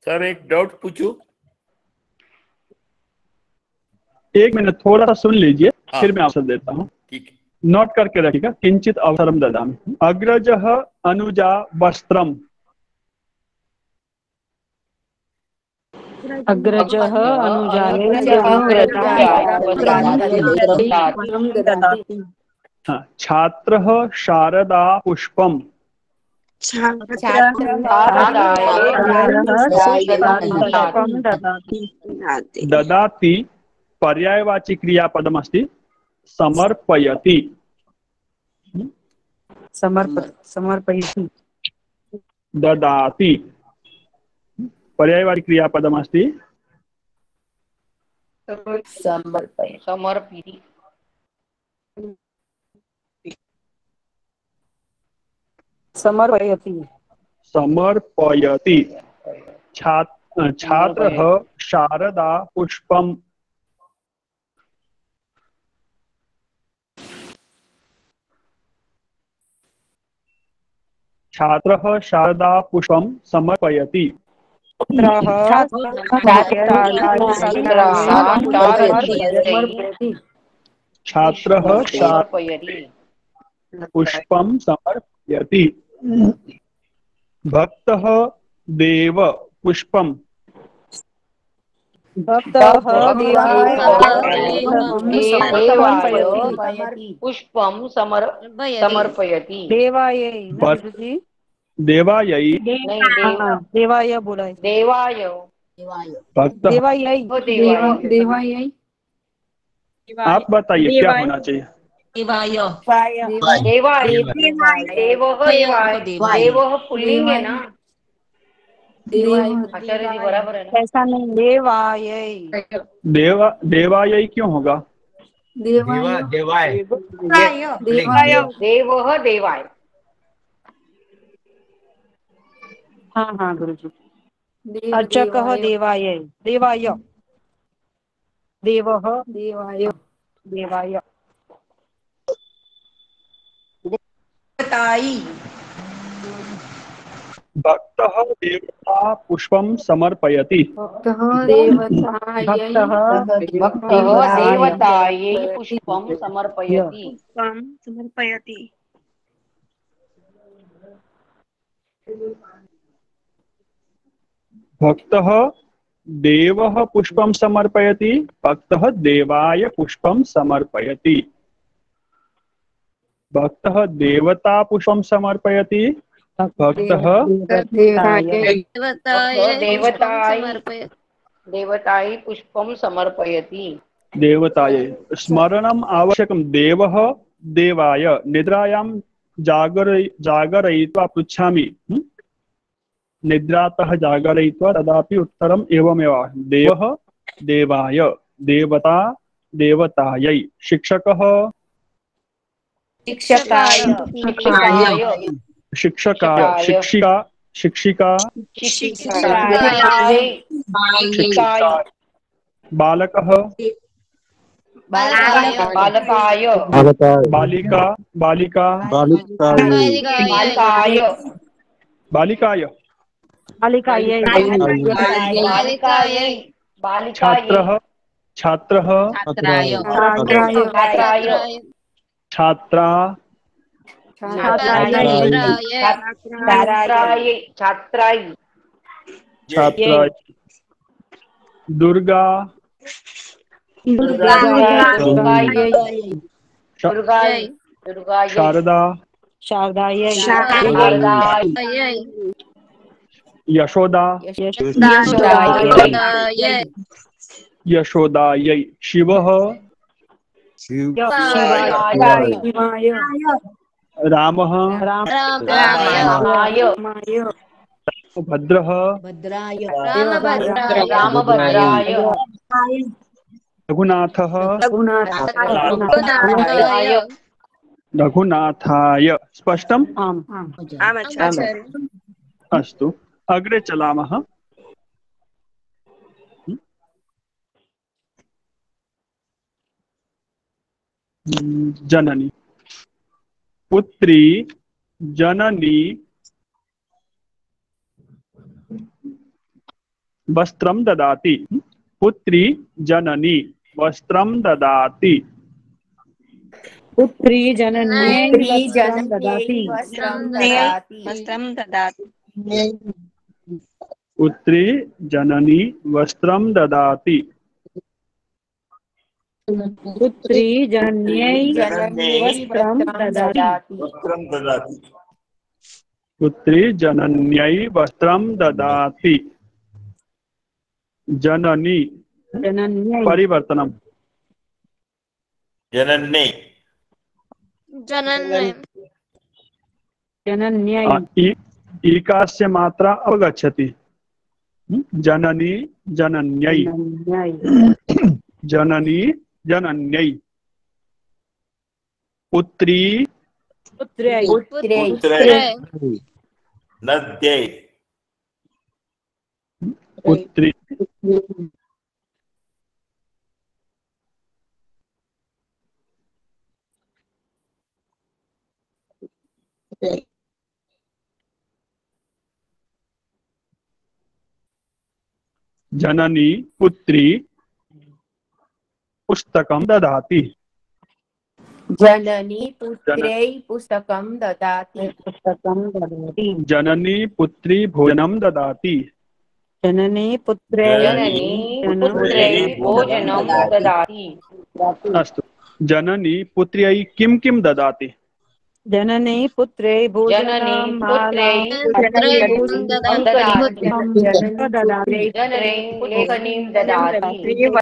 सर एक डाउट पूछूं? एक मिनट थोड़ा सा सुन लीजिए, फिर मैं आंसर देता हूँ। नोट करके रखिएगा। किंचित अवसरम ददामि। अग्रजः अनुजा वस्त्रम्। अग्रजः अनुजायै ददाति। छात्रः शारदा पुष्पम्। ददाति पर्यायवाची क्रियापदमस्ति समर्पयति। समर्पयति। ददाति पर्यायवाची क्रियापदमस्ति समर्पयति। समर्पयति। समर्पयति। छात्रः शारदा पुष्पम्। छात्रः शारदा पुष्पं समर्पयति। छात्रः पुष्पं समर्पयति। भक्तः देव पुष्पं। पुष्पं समर्पयति। देवायै देवाय बोला है। देवाय भक्तः देवायै। आप बताइए क्या होना चाहिए? देवः पुल्लिंग है ना? आचार्य जी बराबर है ना? ऐसा नहीं, देवायै। देवायै क्यों होगा? देवाय देवः देवाय। हाँ हाँ गुरुजी। अर्चकः देवायै। देवाय। देवः देवाय। देवाय। भक्तः देवता पुष्पं समर्पयति। भक्तः देवतायै पुष्पं समर्पयति। भक्तः देवः पुष्पं समर्पयति। भक्तः देवाय पुष्पं समर्पयति। भक्तः देवता पुष्पं समर्पयति। भक्तः देवतायै पुष्पं समर्पयति। देवतायै स्मरणम् आवश्यकं। देवः देवाय। निद्रायां जागरयित्वा पृच्छामि। निद्रातः जागरयित्वा तदापि उत्तरम् एवमेव। देवः देवाय। देवता देवतायै। शिक्षकः शिक्षकाय। शिक्षकाय। शिक्षिका शिक्षिका। बालकः बालकाय। बालिका बालिका। बालिकाय। छात्रः छात्रः। छात्रा छात्राय। दुर्गा शारदा यशोदा यशोदायै। शिवः रामः भद्रः भद्राय रामभद्राय रघुनाथः रघुनाथाय रघुनाथाय। स्पष्टम्? आचार्य अस्तु, अग्रे चलामः। जननी पुत्री जननी वस्त्रं ददाति। पुत्री जननी वस्त्रं ददाति। पुत्री जनन्यै वस्त्रं ददाति। वस्त्रं ददाति पुत्री जननी वस्त्रं ददाति। पुत्री जनन्यै वस्त्रं ददाति। पुत्री जनन्यै वस्त्रं ददाति। जननी जनन्यै परिवर्तनम्। जनन्यै जनन्यै जनन्यै ईकास्य मात्रा अवगच्छति। जननी जनन्यै जननी जनन्यै। पुत्री पुत्र्यै नद्यै पुत्री जननी पुत्री पुस्तकं ददाति। जननी पुत्र्यै पुस्तकं ददाति जननी पुत्री भोजनं ददाति। जननी पुत्र्यै भोजनं ददाति। अस्तु, जननी पुत्र्यै किं किं ददाति? जननी पुत्र्यै भोजनं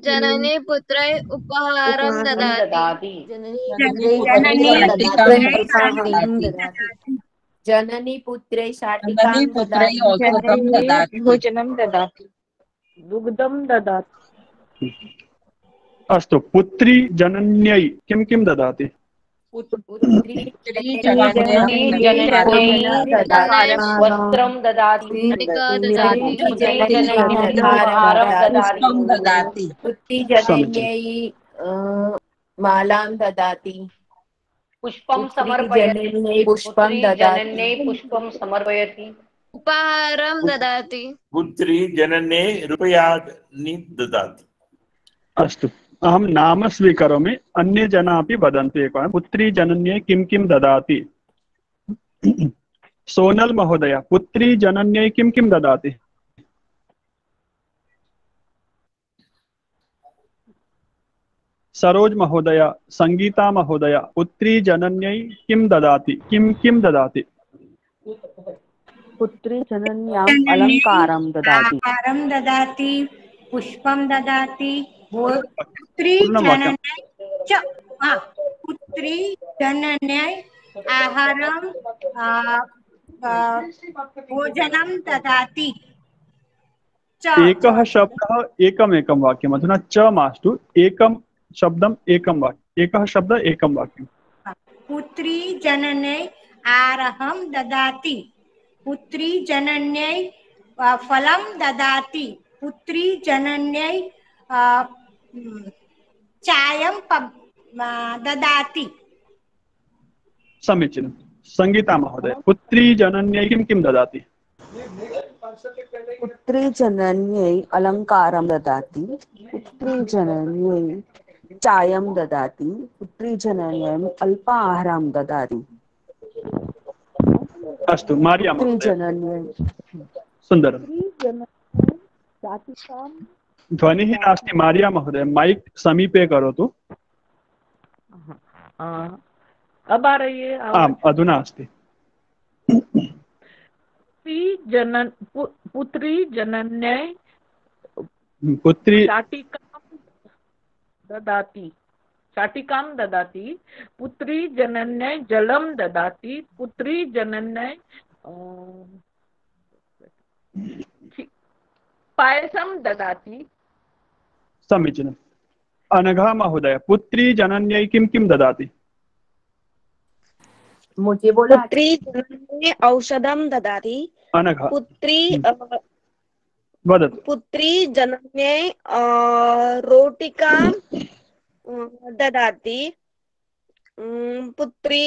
जननी पुत्रै उपहारं ददाति। जननी पुत्र्यै शाटिकां ददाति भोजनं ददाति दुग्धं ददाति। अस्तु, पुत्री जनन्यै किं किं ददाति? वस्त्रं ददाति। पुत्री जनन्यै मालां ददाति। पुष्पं समर्पयति। पुष्पं जनन्यै पुष्पं समर्पयति। उपहारं ददाति। पुत्री जनन्यै रूप्यकाणि ददाति। अस्तु, अहं नाम स्वीकरोमि, अन्ये जनाः अपि वदन्तु एकवारं। पुत्री जनन्यै किं किं ददाति? सोनल महोदय, पुत्री जनन्यै किं किं ददाति? सरोज महोदय, संगीता महोदय, पुत्री जनन्यै किं ददाति? किं किं ददाति? पुत्री जनन्याम् अलङ्कारं ददाति। पुष्पं ददाति। पुत्री जनन्यै पुत्री जनन्यै आहारं भोजनं ददाति। एकः शब्दः एकमेकं वाक्यम्। अधुना च मास्तु, एकं शब्दम् एकं वाक्यम्। एकः शब्दः एकं वाक्यम्। पुत्री जनन्यै आहारं ददाति। पुत्री जनन्यै फलं ददाति। पुत्री जनन्यै चायं ददाति। समीचीनं। संगीता महोदय, पुत्री जनन्यै किं किं ददाति? पुत्री जनन्यै अलङ्कारं ददाति। पुत्री जनन्यै चायं ददाति। पुत्री जनन्यै अल्पाहारं ददाति। अस्तु, मार्या पुत्री महोदय। जनन्यै सुन्दरं। ध्वनिः नास्ति मार्या महोदय, माइक समीपे करोतु। अब आ रही है आवाज? आम्, अधुना अस्ति। पुत्री जनन्यै पुत्री शाटिकां ददाति। पुत्री जनन्यै जलं ददाति। पुत्री जनन्यै पायसं ददाति। समीचीनम्। अनघा महोदय, पुत्री जनन्यै किं किं ददाति? मुझे बोला पुत्री जनन्यै औषधं ददाति। अनघा पुत्री वदतु। पुत्री जनन्यै रोटिकां ददाति। पुत्री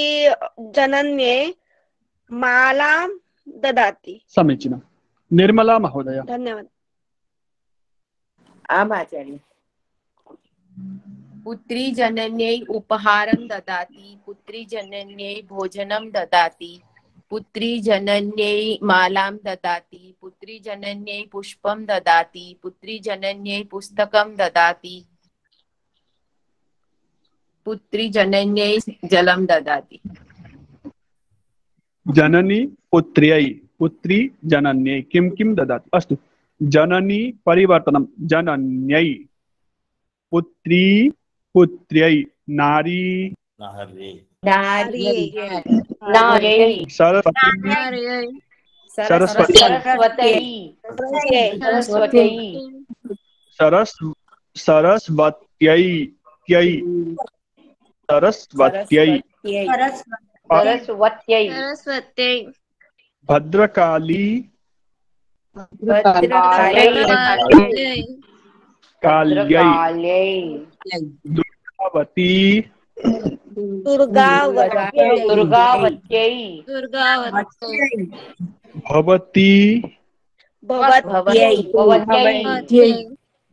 जनन्यै मालां ददाति। समीचीनं। निर्मला महोदय। धन्यवाद। आम् आचार्य। पुत्री जनन्यै उपहारं ददाति। पुत्री जनन्यै भोजनं ददाति। पुत्री जनन्यै मालां ददाति। पुत्री जनन्यै पुष्पं ददाति। पुत्री जनन्यै पुस्तकं ददाति। पुत्री जनन्यै जलं ददाति। जननी पुत्र्यै, पुत्री जनन्यै किं किं ददाति? अस्तु, जननी परिवर्तनं जनन्यै, पुत्री पुत्र्यै, नारी सरस्वत्यै, भद्रकाली काल्यै, दुर्गावती भवती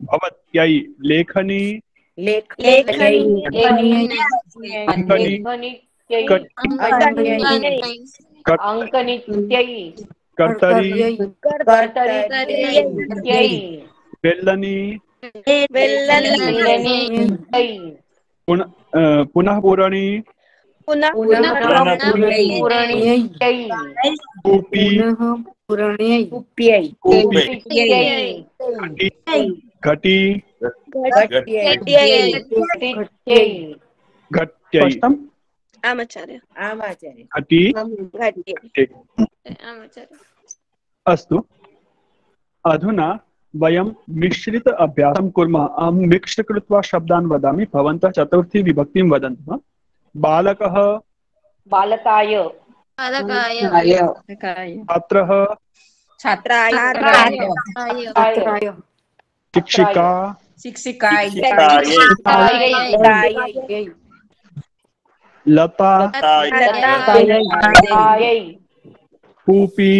भवत्यै, लेखनी कर्तरी बेल्लनी पुनः पूरणी कूपी घटी घट्यै। आचार्य। घटी। अस्तु, अधुना वयं मिश्रित अभ्यासं कुर्मः। अहं मिक्स्ड् कृत्वा शब्दान् वदामि, भवन्तः चतुर्थी विभक्तिं वदन्तु। बालकः बालकाय छात्रः छात्राय शिक्षिका लता कूपी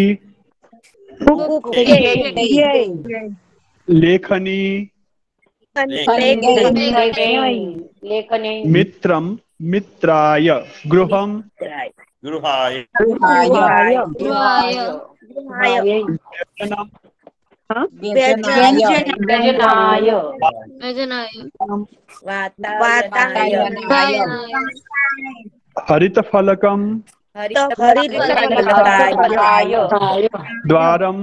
लेखनी मित्रं मित्राय गृहं गृहाय हरितफलकं द्वारं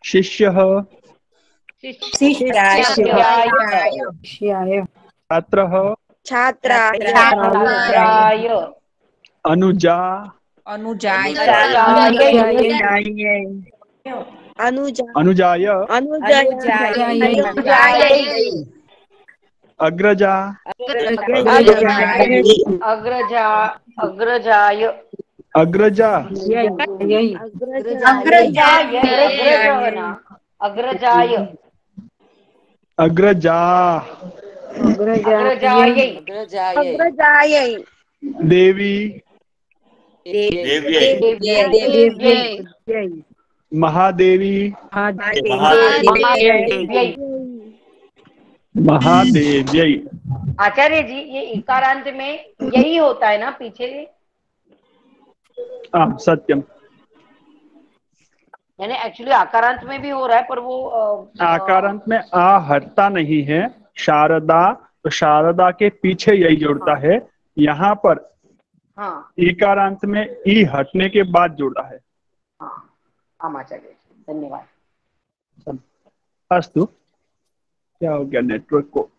शिष्यः छात्रः छात्राय अनुजा अनुजाय अग्रजा अग्रजाय अग्रजा अग्रजा देवी महादेवी महादेव्यै। आचार्य जी, ये इकारांत में यही होता है ना पीछे? हाँ, सत्यम। यानी एक्चुअली आकारांत में भी हो रहा है, पर वो आकारांत में आ हटता नहीं है। शारदा, तो शारदा के पीछे यही जुड़ता है। यहाँ पर हाँ इकारांत में ई हटने के बाद जुड़ा है। हाँ आचार्य, धन्यवाद। अस्तु, क्या हो गया नेटवर्क को?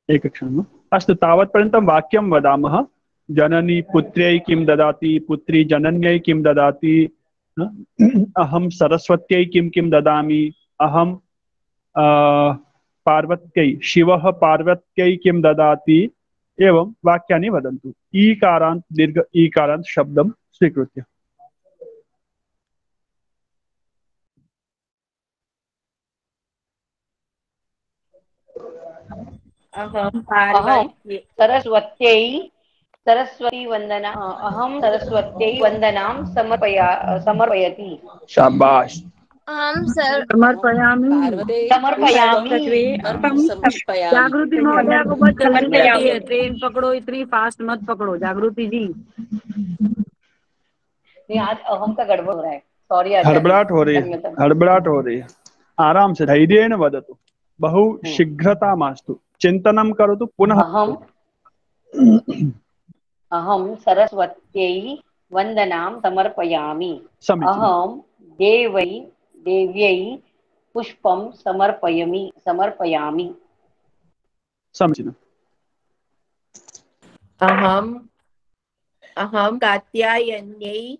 एक क्षणम्। अस्तु, तावत्पर्यन्तं वाक्यं वदामः। जननी पुत्र्यै किं ददाति, पुत्री जनन्यै किं ददाति, अहम सरस्वत्यै किं किं ददामि, अहम पार्वत्यै, शिवः पार्वत्यै किं ददाति, एवं वाक्यानि वदन्तु ईकारांत दीर्घ ईकारांत शब्दं स्वीकृत्य। अहम सरस्वती वंदना अहम सरस्वत्यै वंदनां समर्पयति। शाबाश। अहम समर्पयामि। समर्पयामि। समर्पयामि। जागृति महोदया को बहुत जल्दी लगती है, ट्रेन पकड़ो, इतनी फास्ट मत पकड़ो जागृति जी। नहीं, आज अहम का गड़बड़ हो रहा है, सॉरी आचार्य। हड़बड़ाहट हो रही है, हड़बड़ाहट हो रही है। आराम से धैर्येण वदतु, बहु शीघ्रता मास्तु, चिंतनं करोतु पुनः। अहम सरस्वत्यै वंदनां समर्पयामि। समीचीनम्। अहम देव्यै पुष्पं समर्पयामि। समीचीनम्। अहम कात्यायन्यै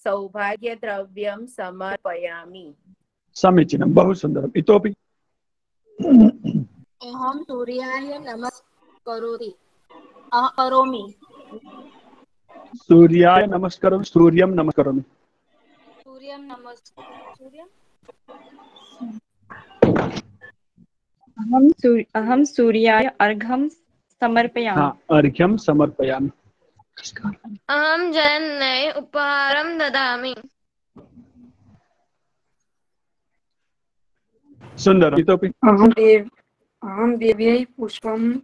सौभाग्यद्रव्यं समर्पयामि। समीचीनं, बहु सुन्दरम्। इतोपि अहम सूर्याय करोमि। सूर्याय नमस्करोमि, सूर्यं नमस्करोमि। अहम सूर्याय अर्घ्यं समर्पयामि। हाँ, अर्घ्यं समर्पयामि। अहम जनन्यै उपहारं ददामि। सुन्दरम्। इतोपि अहम देव्यै पुष्पं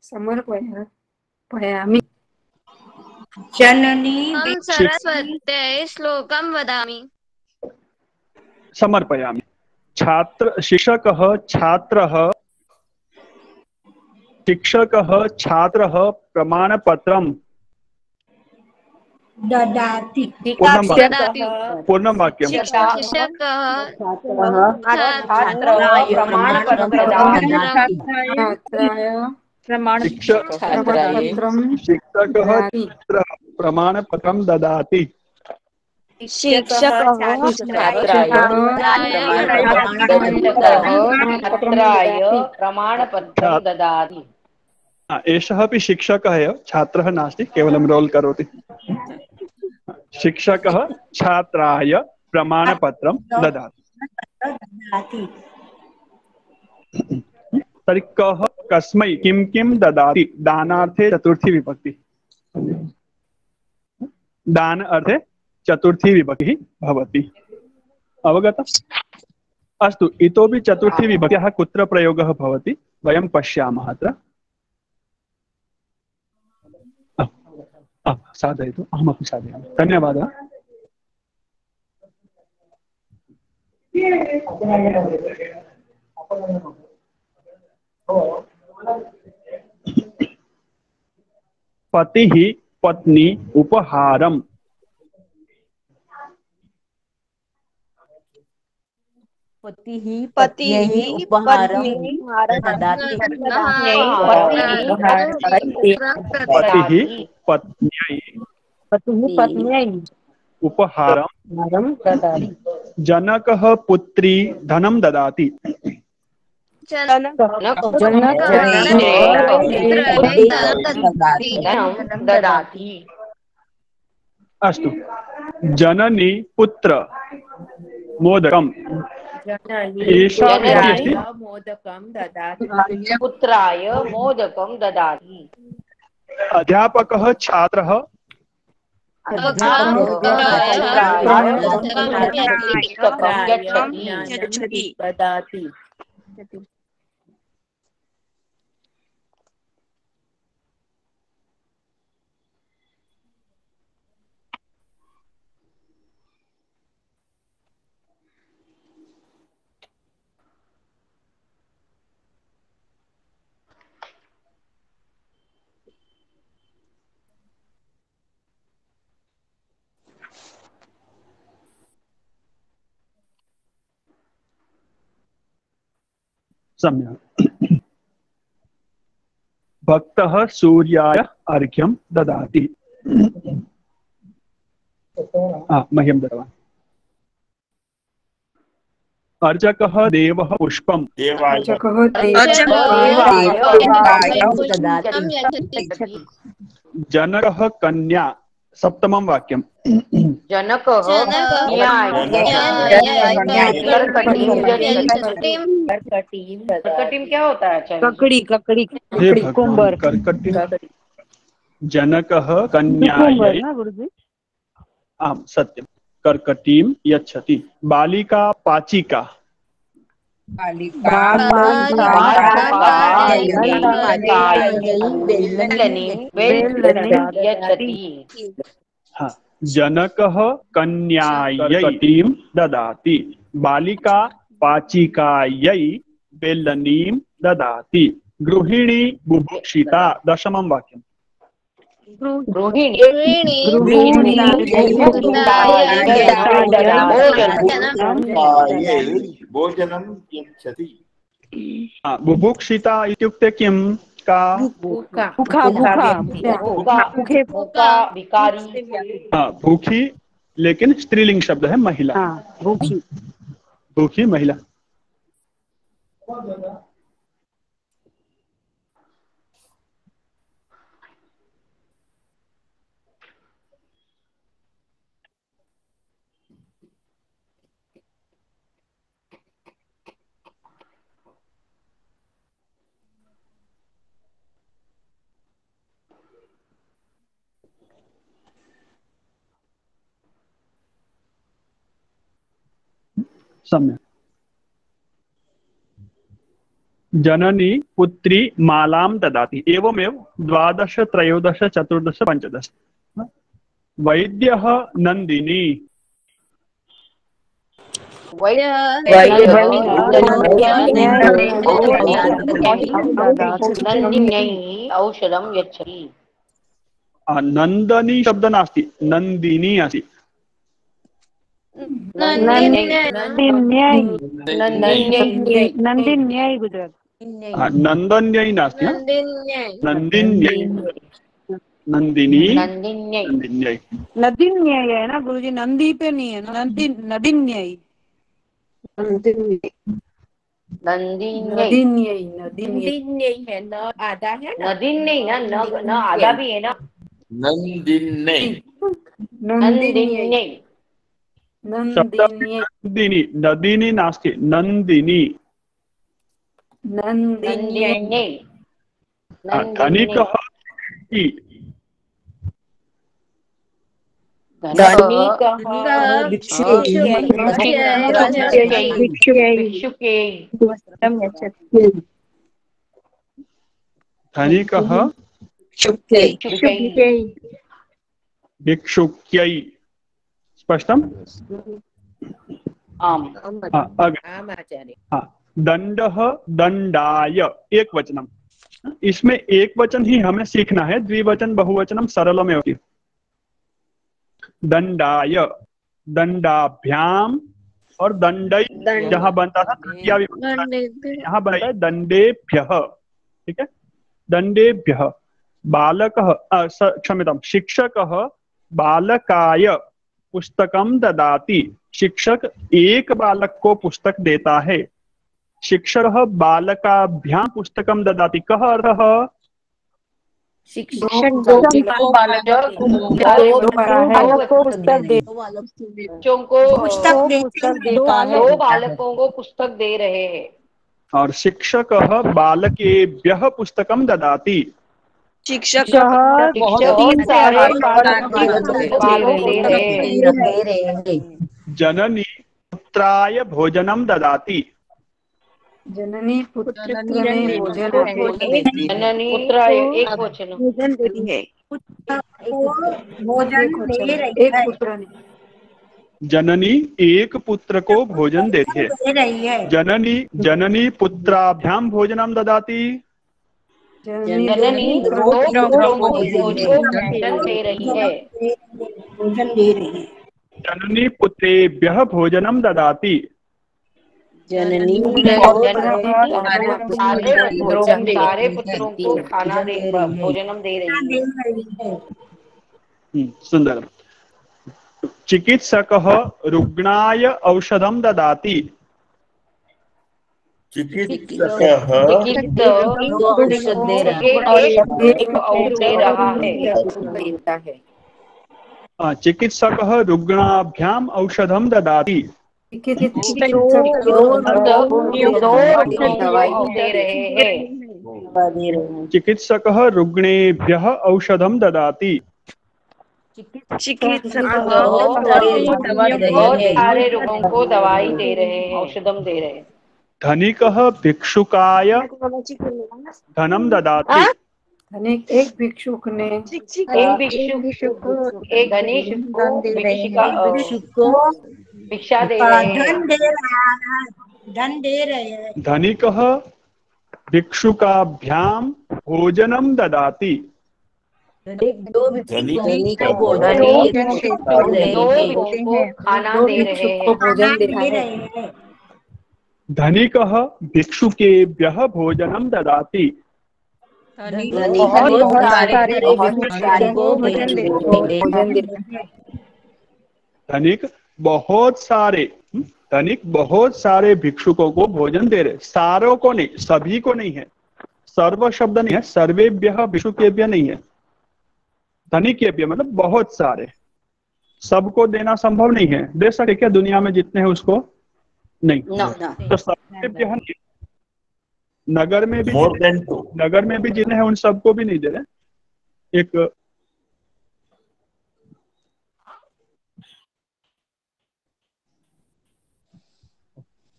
समर्पयामि। जननी अहम सरस्वत्यै श्लोकं वदामि। समर्पयामि। शिक्षकः प्रमाणपत्रं ददाति। पूर्णं वाक्यं। शिक्षकः प्रमाणपत्रं ददाति। शिक्षकः छात्राय प्रमाणपत्रं ददाति। एषः अपि शिक्षकः एव, छात्रः नास्ति, केवलं रोल् करोति। शिक्षकः छात्राय प्रमाणपत्रं ददाति। तर्हि कः कस्मै किं किं ददाति? दानार्थे चतुर्थी विभक्ति, दान अर्थे चतुर्थी विभक्तिः भवति। अवगतम्? अस्तु, इतोपि चतुर्थी विभक्त्याः कुत्र प्रयोगः भवति वयं पश्यामः अत्र। साधयतु, अहमपि साधयामि। धन्यवादः। पतिः पत्नी उपहारम्। पतिः पत्न्यै उपहारं ददाति। पतिः पत्न्यै उपहारं ददाति। जनकः पुत्री धनं ददाति। अस्तु, जननी पुत्र मोदकम्। मोदकं ददाति। पुत्राय मोदकं ददाति। अध्यापकः छात्रः ददाति। सम्यक्। भक्तः सूर्याय अर्घ्यं ददाति। मह्यं दत्तवान्। अर्चकः देवः पुष्पं जनकः कन्या। सप्तमं वाक्यं जनकः कर्कटीं क्या होता है? ककड़ी ककड़ी कुंबर। कर्कटी जनकः कन्यायै आम सत्यं कर्कटीं यच्छति। बालिका पाचिका जनकः कन्यायै कर्कटीं ददाति। बालिका पाचिकायै बेल्लनीं ददाति। गृहिणी बुभुक्षिता। दशमं वाक्यं भोजनं यच्छति। बुभुक्षिता इत्युक्ते किं? का भूखी, लेकिन स्त्रीलिंग शब्द है महिला। भूखी महिला। सम्यक्। जननी पुत्री मालां ददाति। एवमेव 12, 13, 14, 15। वैद्यः नन्दिनी। औषधं यच्छति। नन्दनी शब्द नास्ति, नन्दिनी अस्ति। नन्दिन्यै गुजरात। नन्दन्यै नास्ति, नन्दिन्यै। नंदिनी नंदिन्यै। नदिन्यै है ना गुरुजी, नंदी पे नहीं है। नदिन्यै नदिन्यै है। न आधा है ना? नदिन्यै ना, न आधा भी है ना। नंदिन्यै। नंदिन्यै। नंदिनी। नदिनी नास्ति, नंदिनी। नंदिन्यै। धनिकः धनिकः भिक्षुक्यै। स्पष्टम्? दंडः दंडाय। एक वचनम। इसमें एक वचन ही हमें सीखना है, द्विवचन बहुवचनम सरलम होती। दंडाय, दंडाभ्याम और दंडई जहां बनता था यहाँ बनता है दंडेभ्यः। ठीक है, दंडेभ्यः। बालकः क्षम्यतां शिक्षकः बालकाय पुस्तकं ददाति। शिक्षक एक बालक को पुस्तक देता है। शिक्षकः बालकाभ्यां पुस्तकं ददाति। कः अर्थः? शिक्षक दो बालकों को पुस्तक दे रहे हैं। और शिक्षकः बालकेभ्यः पुस्तकं ददाति। शिक्षक जननी पुत्राय भोजनं ददाति। जननी पुत्राय एक वचन भोजन दे रही है। जननी एक पुत्र को भोजन देती है। जननी पुत्राभ्याम भोजनं ददाति। जननी भोजन दे रही है। जननी पुत्रेभ्यः भोजनं ददाति। जननी सारे पुत्रों को खाना दे भोजनम दे रही है। सुंदर। चिकित्सकः रुग्णाय औषधं ददाति। चिकित्सकः चिकित्सकः रुग्णाभ्याम औषधं ददाति। चिकित्सकः रुग्णेभ्यः औषधं ददाति। बहुत सारे रोगों को दवाई दे रहे हैं, औषधम दे रहे हैं। धनिकः भिक्षुकाय धनम ददाति। धनिक एक भिक्षुक ने एक धनिक को भिक्षा दे रहे हैं, धन दे रहे हैं। धनिकः भिक्षुकाभ्याम भोजनम ददाति। दो भिक्षुक खाना दे रहे हैं, भोजन दे रहे हैं। धनिकः भिक्षुकेभ्यः भोजनम ददाति। धनिक बहुत सारे भिक्षुकों को भोजन दे रहे। सारों को नहीं, सभी को नहीं है। सर्व शब्द नहीं है, सर्वेभ्यः भिक्षुकेभ्यः नहीं है, धनिकेभ्यः मतलब बहुत सारे। सबको देना संभव नहीं है। दे सके क्या दुनिया में जितने हैं उसको? नहीं। तो सर्वेभ्यः नहीं। नगर में भी जितने हैं उन सबको भी नहीं दे रहे।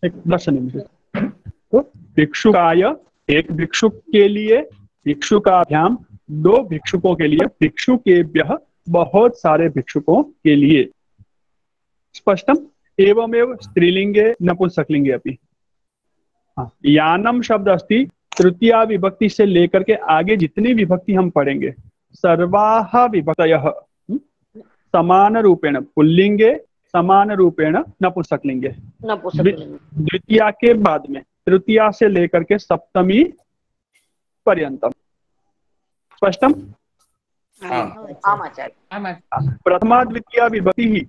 एक दर्शन। तो भिक्षुकाय एक भिक्षुक के लिए, भिक्षुकाभ्याम दो भिक्षुकों के लिए, भिक्षुकेभ्यः बहुत सारे भिक्षुकों के लिए। स्पष्टम। एवमेव स्त्रीलिंगे नपुंसकलिंगे अपि। यानम शब्द अस्ति तृतीया विभक्ति से लेकर के आगे जितनी विभक्ति हम पढ़ेंगे सर्वाः विभक्तयः समान रूपेण पुल्लिंगे, समान रूपेण नपुंसकलिंगे। द्वितीया के बाद में तृतीया से लेकर के सप्तमी पर्यंतम। स्पष्टम। प्रथमा द्वितीया विभक्ति ही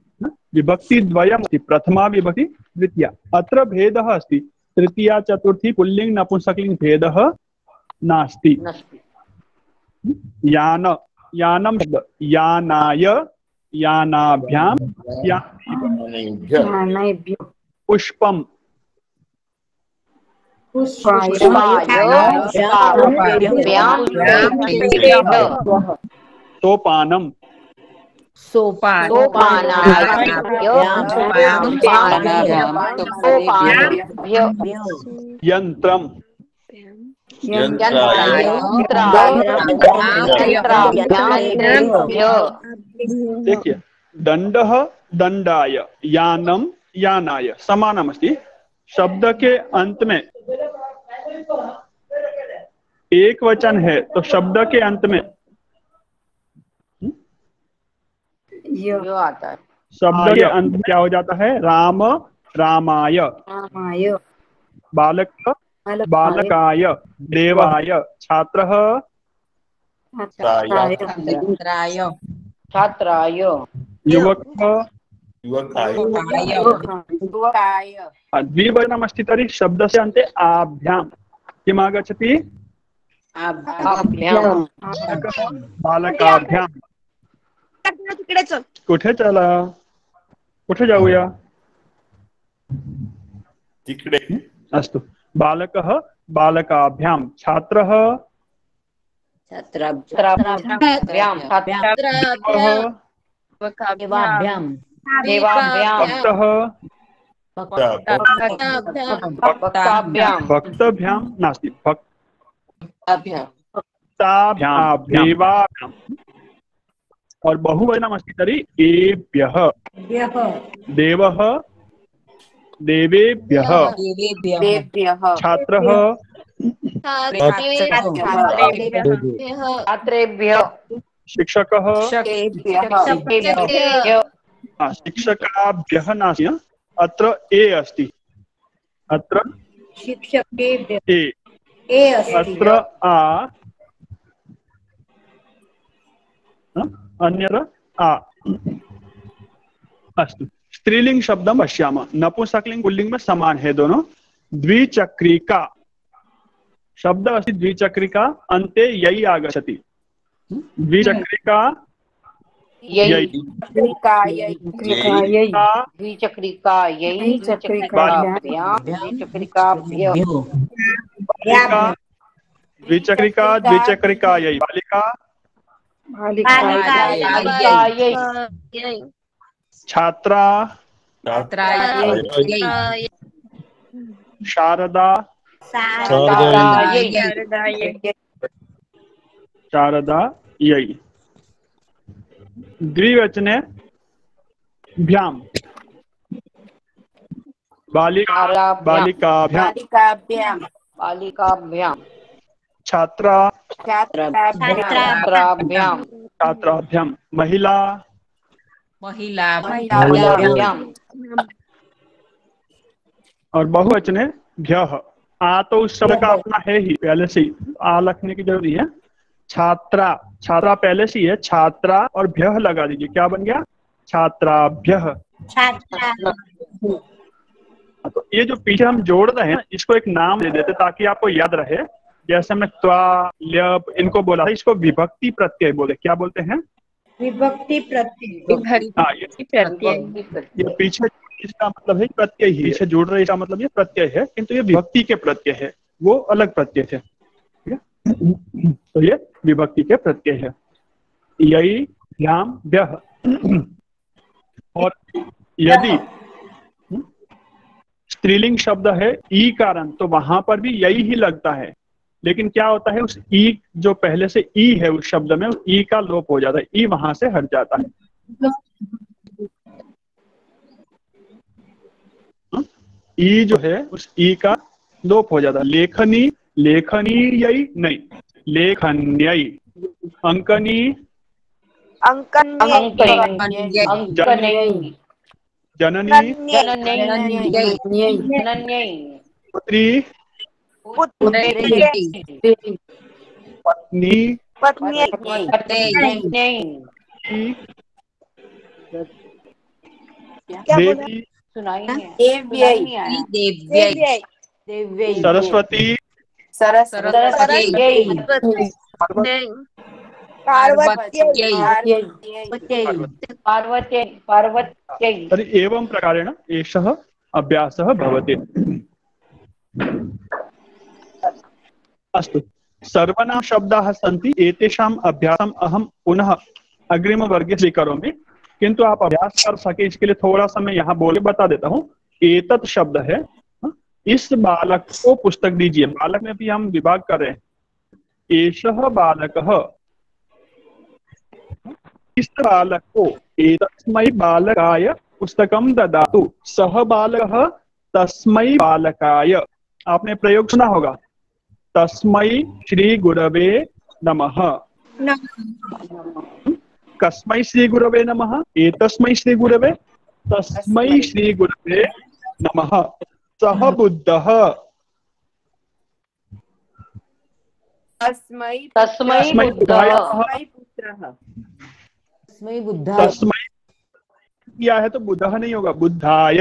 विभक्ति द्वयम् अस्ति। प्रथमा विभक्ति द्वितीया। अत्र भेदः अस्ति। तृतीया चतुर्थी पुल्लिंग नपुंसकलिंग भेदः नास्ति। यानम शब्द यानाय, यानाभ्याम, पुष्पम, सोपानम, यंत्रम, देखिए दंडः दंडाय, यानम यानाय समानम अस्ति। शब्द के अंत में एक वचन है तो शब्द के अंत में यो आता है। शब्द के अंत में क्या हो जाता है? राम रामाय, बालक बालकाय, देवाय, छात्रः छात्राय, युवकः द्विवचनम् अस्ति तर्हि शब्दस्य अन्ते आभ्यां किम् आगच्छति? बालकाभ्यां। कुठे चला? कुठे जाऊया? तिकडे। अस्तु। बालकः बालकाभ्यां, छात्रः भक्तभ्यां नास्ति, भक्ताभ्यां। और बहुवचनम् अस्ति तर्हि एभ्यः, देवः देवेभ्यः, छात्रः छात्रेभ्यः, शिक्षकः शिक्षकाभ्यः नास्ति, अत्र ए अस्ति। अत्र शिक्षकेभ्यः ए अत्र आ अन्यत्र आ। अस्तु, स्त्रीलिंग शब्दं पश्यामः। नपुंसकलिंग पुल्लिंग में समान है दोनों। द्विचक्रिका शब्द अस्ति, द्विचक्रिका अन्ते यै आगच्छति। द्विचक्रिका यै, द्विचक्रिका द्विचक्रिका यै, बालिका छात्रा शारदा शारदा यै। द्विवचने भ्याम बालिकाभ्याम छात्रा छात्राभ्याम महिलाभ्याम और बहुवचने भ्यः। आ तो उस शब्द का अपना है ही पहले से ही, आ लिखने की जरूरी है। छात्रा, छात्रा पहले से ही है, छात्रा और भ्यः लगा दीजिए, क्या बन गया? छात्राभ्यः। तो ये जो पीछे हम जोड़ रहे हैं इसको एक नाम दे देते ताकि आपको याद रहे। जैसे हमने त्वा ल्यप इनको बोला था, इसको विभक्ति प्रत्यय बोले। क्या बोलते हैं? विभक्ति प्रत्यय। ये पीछे इसका मतलब है प्रत्यय ही, पीछे जोड़ रहे इसका मतलब ये प्रत्यय है, किंतु ये विभक्ति के प्रत्यय है, वो अलग प्रत्यय थे। ठीक है, तो ये विभक्ति के प्रत्यय है। यही भ्याम भ्यः। और यदि स्त्रीलिंग शब्द है ई कारण, तो वहां पर भी यही ही लगता है। लेकिन क्या होता है, उस ई जो पहले से ई है उस शब्द में, उस ई का लोप हो जाता है, ई वहां से हट जाता है। ई जो है उस ई का लोप हो जाता है। लेखनी, लेखनीयई नहीं, लेखन्यई। अंकनी, जननी, पुत्री, पत्नी, देवी, सरस्वती, तर्हि एवं प्रकारेण एषः अभ्यासः भवति। अस्तु, सर्वनाम शब्दाः सन्ति, एतेषाम् अभ्यासम् अहं पुनः अग्रिमवर्गे स्वीकरोमि, किंतु आप अभ्यास कर सके इसके लिए थोड़ा सा मैं यहाँ बोले बता देता हूँ। एतत् शब्द है, इस बालक को पुस्तक दीजिए। बालक में भी हम विभाग कर रहे हैं। एषः बालकः, इस बालक को एतस्मै बालकाय पुस्तकं ददातु। सः बालकः तस्मै बालकाय। आपने प्रयोग सुना होगा, तस्मै श्री गुरवे नमः। कस्मै श्री गुरवे नमः, एतस्मै श्री गुरवे, तस्मै श्री गुरवे नमः। सः बुद्धः, तस्मै किया है तो बुद्धः नहीं होगा, बुद्धाय।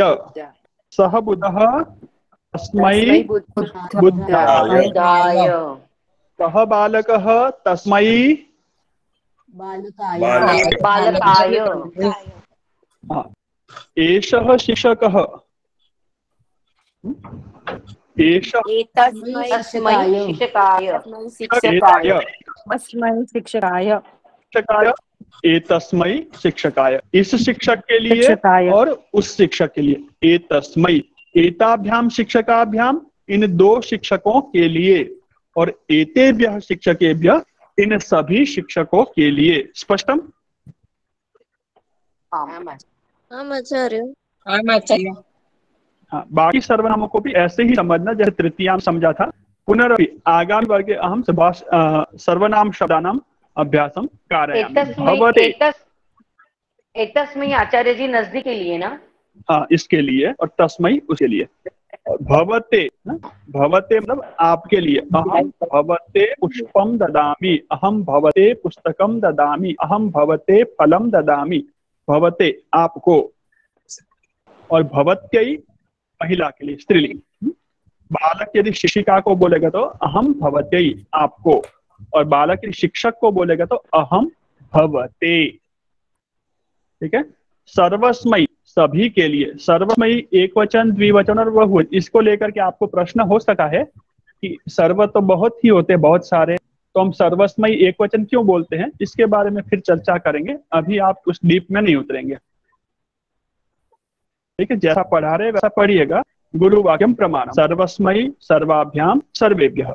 सः बुद्धः तस्मै बुद्धाय। सः बालकः तस्मै बालकाय। एषः शिक्षकः, एषः शिक्षकाय, एतस्मै शिक्षकाय। इस शिक्षक के लिए और उस शिक्षक के लिए। एतस्मै, एताभ्याम शिक्षकाभ्याम, इन दो शिक्षकों के लिए, और एतेभ्यः शिक्षकेभ्यः, इन सभी शिक्षकों के लिए। स्पष्टम? हाँ, बाकी सर्वनामों को भी ऐसे ही समझना जैसे तृतीयाम समझा था। पुनरपि आगामी वर्गे अहम सर्वनाम शब्दानाम अभ्यासम कारयामि। एतस्मै आचार्य जी नजदीक के लिए ना? हाँ, इसके लिए, और तस्मै उसके लिए। भवते भवते मतलब आपके लिए, अहम भवते पुष्पम ददामि, अहम भवते पुस्तकम ददामि, अहम भवते फलम ददामि। भवते आपको, और भवत्यै महिला के लिए स्त्रीलिंग। बालक यदि शिक्षिका को बोलेगा तो अहम भवत्यै आपको, और बालक यदि शिक्षक को बोलेगा तो अहम भवते। ठीक है। सर्वस्मयी सभी के लिए, सर्वस्मयी एक वचन, द्विवचन और बहुवचन, इसको लेकर के आपको प्रश्न हो सका है कि सर्व तो बहुत ही होते हैं, बहुत सारे, तो हम सर्वस्मयी एक वचन क्यों बोलते हैं, इसके बारे में फिर चर्चा करेंगे। अभी आप उस डीप में नहीं उतरेंगे। ठीक है। जैसा पढ़ा रहे वैसा पढ़िएगा। गुरु वाक्यम प्रमाणम, सर्वस्मयी सर्वाभ्याम सर्वेभ्यः,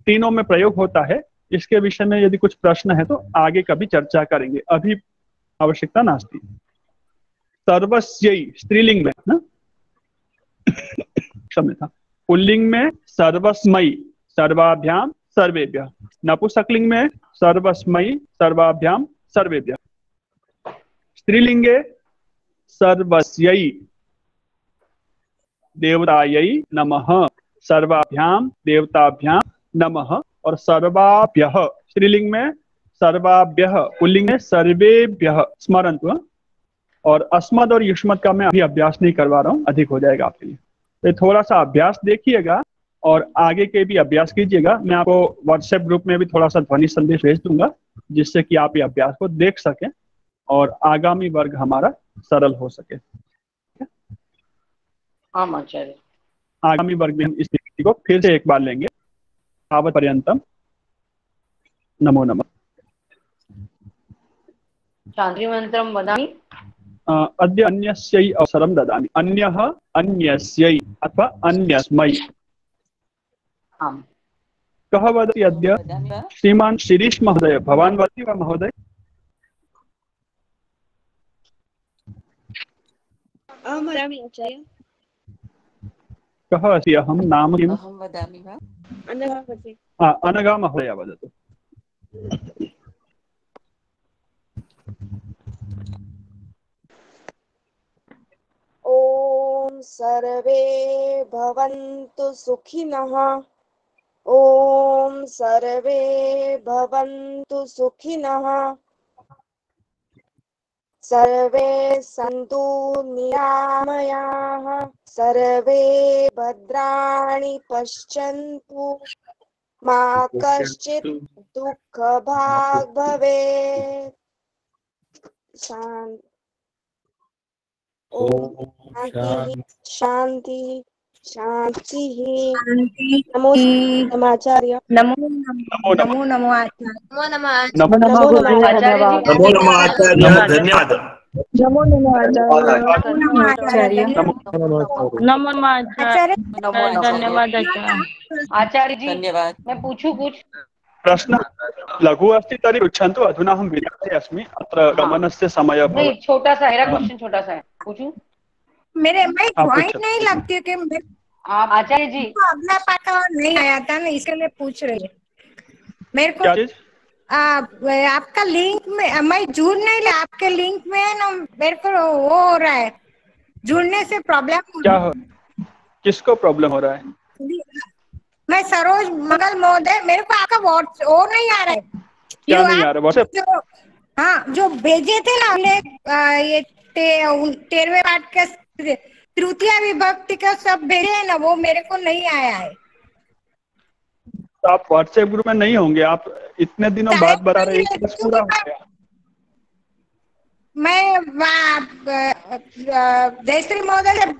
तीनों में प्रयोग होता है। इसके विषय में यदि कुछ प्रश्न है तो आगे कभी चर्चा करेंगे, अभी आवश्यकता नास्ति। सर्वस्यई स्त्रीलिंग में ना, क्षम्यता, पुल्लिंग में सर्वस्मयी सर्वाभ्याम सर्वेभ्यः, नपुंसकलिंग में सर्वस्मयी सर्वाभ्याम सर्वेभ्यः, स्त्रीलिंगे सर्वस्यई देवतायै नमः, सर्वाभ्याम देवताभ्याम नमः, और सर्वाभ्यः स्त्रीलिंग में सर्वाभ्यः, पुल्लिंग में सर्वेभ्यः। स्मरण हुआ। और अस्मद और युष्मद का मैं अभी अभ्यास नहीं करवा रहा हूँ, अधिक हो जाएगा आपके लिए। तो थोड़ा सा अभ्यास देखिएगा और आगे के भी अभ्यास कीजिएगा। मैं आपको व्हाट्सएप ग्रुप में भी थोड़ा सा ध्वनि संदेश भेज दूंगा, जिससे कि आप ये अभ्यास को देख सकें और आगामी वर्ग हमारा सरल हो सके। आचार्य, आगामी वर्ग में हम इस स्थिति को फिर से एक बार लेंगे। तावत् पर्यंतम नमो नमः। शांति मंत्रम वदामि। अद्य अन्यस्यै अवसरं ददामि। अन्यः अन्यस्यै अथवा अन्यस्मै। कः वदति अद्य? श्रीमान शिरीष महोदय, भवान् वदति वा महोदय? अहं वदामि आचार्य। कः अस्ति? अहं नाम किम्? अहं वदामि वा? अनघा वदति। अनघा महोदय वदतु। ॐ सर्वे भवन्तु सुखिनः। ॐ सर्वे भवन्तु सुखिनः। सर्वे सन्तु निरामयाः। सर्वे भद्राणि पश्यन्तु। मा कश्चित् दुःखभाग् भवेत्। शांति शांति। नमो आचार्य। नमो नमो आचार्य। नमो नमः आचार्य, धन्यवाद। नमो नमो आचार्य। नमो नमः आचार्य, धन्यवाद आचार्य जी। धन्यवाद। मैं पूछूं कुछ प्रश्न? लघु अस्ति तर्हि पृच्छन्तु। अधुना अहं विद्यार्थी अस्मि, अत्र गमनस्य समयः भवति। नहीं, छोटा सा है क्वेश्चन, छोटा सा है। पूछूं? मेरे मैं पॉइंट नहीं लगती कि आप आचार्य जी अगला पाठ नहीं आया था ना, इसके लिए पूछ रही है। मेरे को क्या चीज? आपका लिंक में मैं जुड़ नहीं रहा, आपके लिंक में है ना, मेरे को वो हो रहा है, जुड़ने से प्रॉब्लम। क्या हो? किसको प्रॉब्लम हो रहा है? मैं सरोज मंगल महोदय, मेरे को आपका वो नहीं आ रहा है। क्या नहीं आ रहा व्हाट्सएप? हाँ, जो भेजे थे ना हमने ये 13वें पाठ के तृतीय विभक्ति का सब भेजे है ना, वो मेरे को नहीं आया है। तो आप व्हाट्सएप ग्रुप में नहीं होंगे। आप इतने दिनों बाद बता रहे हैं, पूरा हो गया। मैं जयश्री महोदय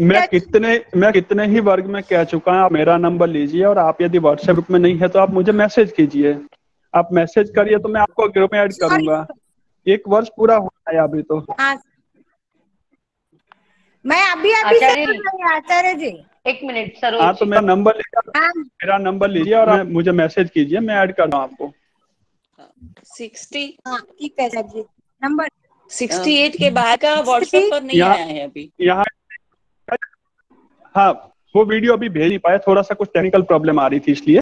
मैं कितने ही वर्ग में कह चुका हूँ। आप मेरा नंबर लीजिए और आप यदि व्हाट्सएप ग्रुप में नहीं है तो आप मुझे मैसेज कीजिए। आप मैसेज करिए तो मैं आपको ग्रुप में ऐड करूंगा। 1 वर्ष पूरा हुआ है अभी तो। मैं अभी आचार्य जी 1 मिनट सरोज। हाँ, तो मेरा नंबर लीजिए और मुझे मैसेज कीजिए, मैं ऐड कर रहा हूँ आपको। 60 ठीक है सर जी। नंबर 68 के बाद का व्हाट्सएप पर नहीं आया है अभी। यहाँ हाँ, वो वीडियो अभी भेज नहीं पाया, थोड़ा सा कुछ टेक्निकल प्रॉब्लम आ रही थी, इसलिए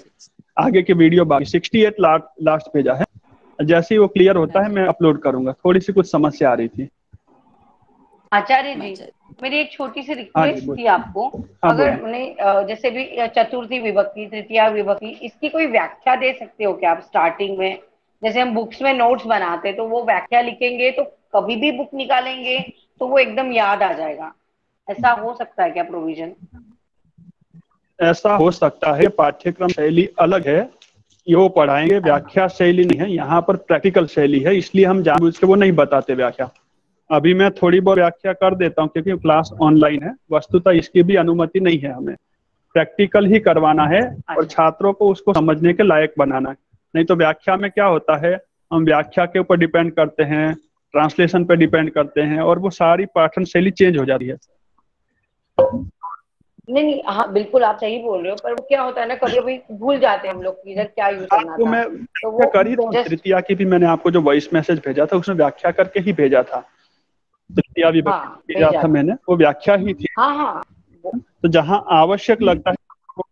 आगे की वीडियो बाकी। 68 लास्ट भेजा है। जैसे ही वो क्लियर होता है मैं अपलोड करूंगा। थोड़ी सी कुछ समस्या आ रही थी। आचार्य जी मेरी एक छोटी सी रिक्वेस्ट थी आपको, अगर मैंने जैसे भी चतुर्थी विभक्ति, तृतीया विभक्ति, इसकी कोई व्याख्या दे सकते हो क्या आप स्टार्टिंग में? जैसे हम बुक्स में नोट्स बनाते तो वो व्याख्या लिखेंगे तो कभी भी बुक निकालेंगे तो वो एकदम याद आ जाएगा, ऐसा हो सकता है क्या प्रोविजन? ऐसा हो सकता है, पाठ्यक्रम शैली अलग है, ये वो पढ़ाएंगे, व्याख्या शैली नहीं है, यहाँ पर प्रैक्टिकल शैली है, इसलिए हम जानबूझ के वो नहीं बताते व्याख्या। अभी मैं थोड़ी बहुत व्याख्या कर देता हूँ क्योंकि क्लास ऑनलाइन है, वस्तुतः इसकी भी अनुमति नहीं है, हमें प्रैक्टिकल ही करवाना है और छात्रों को उसको समझने के लायक बनाना है। नहीं तो व्याख्या में क्या होता है, हम व्याख्या के ऊपर डिपेंड करते हैं, ट्रांसलेशन पे डिपेंड करते हैं और वो सारी पाठन शैली चेंज हो जाती है। नहीं, हाँ बिल्कुल आप सही बोल रहे हो, पर वो क्या होता है ना, कभी कभी भूल जाते हैं हम लोग इधर क्या यूज करना था। मैं तो वो करी तृतीया की भी मैंने आपको जो वॉइस मैसेज भेजा था उसमें व्याख्या करके ही भेजा था, तृतीया विभक्ति भेजा था मैंने, वो व्याख्या ही थी। हाँ। तो जहाँ आवश्यक लगता है,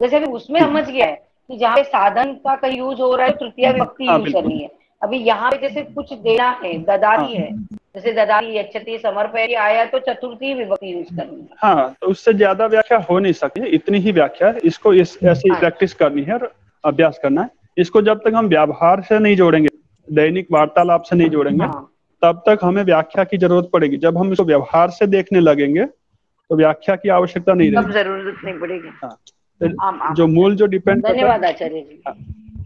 जैसे अभी उसमें समझ गया है कि जहाँ साधन का कहीं यूज हो रहा है तृतीया विभक्ति यूज करनी है। अभी यहाँ पे जैसे कुछ देना है, ददाती है, जैसे ददाती यच्छति समर्पयति आया तो चतुर्थी विभक्ति यूज करनी है। हाँ, तो उससे ज्यादा व्याख्या हो नहीं सकती, इतनी ही व्याख्या है, इसको ऐसे ही प्रैक्टिस करनी है और अभ्यास करना है। इसको जब तक हम व्यवहार से नहीं जोड़ेंगे, दैनिक वार्तालाप से नहीं जोड़ेंगे, तब तक हमें व्याख्या की जरूरत पड़ेगी। जब हम इसको व्यवहार से देखने लगेंगे तो व्याख्या की आवश्यकता नहीं रहेगी, जरूरत नहीं पड़ेगी। हाँ, जो मूल जो डिपेंड, धन्यवाद आचार्य जी।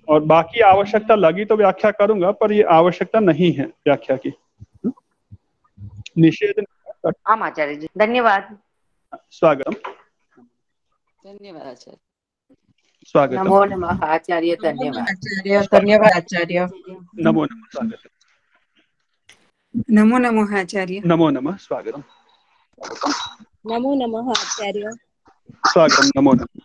और बाकी आवश्यकता लगी तो व्याख्या करूंगा, पर ये आवश्यकता नहीं है व्याख्या की। निषेध। आचार्य जी धन्यवाद। स्वागतम। धन्यवाद आचार्य। स्वागतम। नमो नमः आचार्य। धन्यवाद आचार्य। धन्यवाद आचार्य। नमो नमः। स्वागतम। नमो नमः आचार्य। नमो नमः। स्वागतम। नमो नमः आचार्य। स्वागतम। नमो नमः।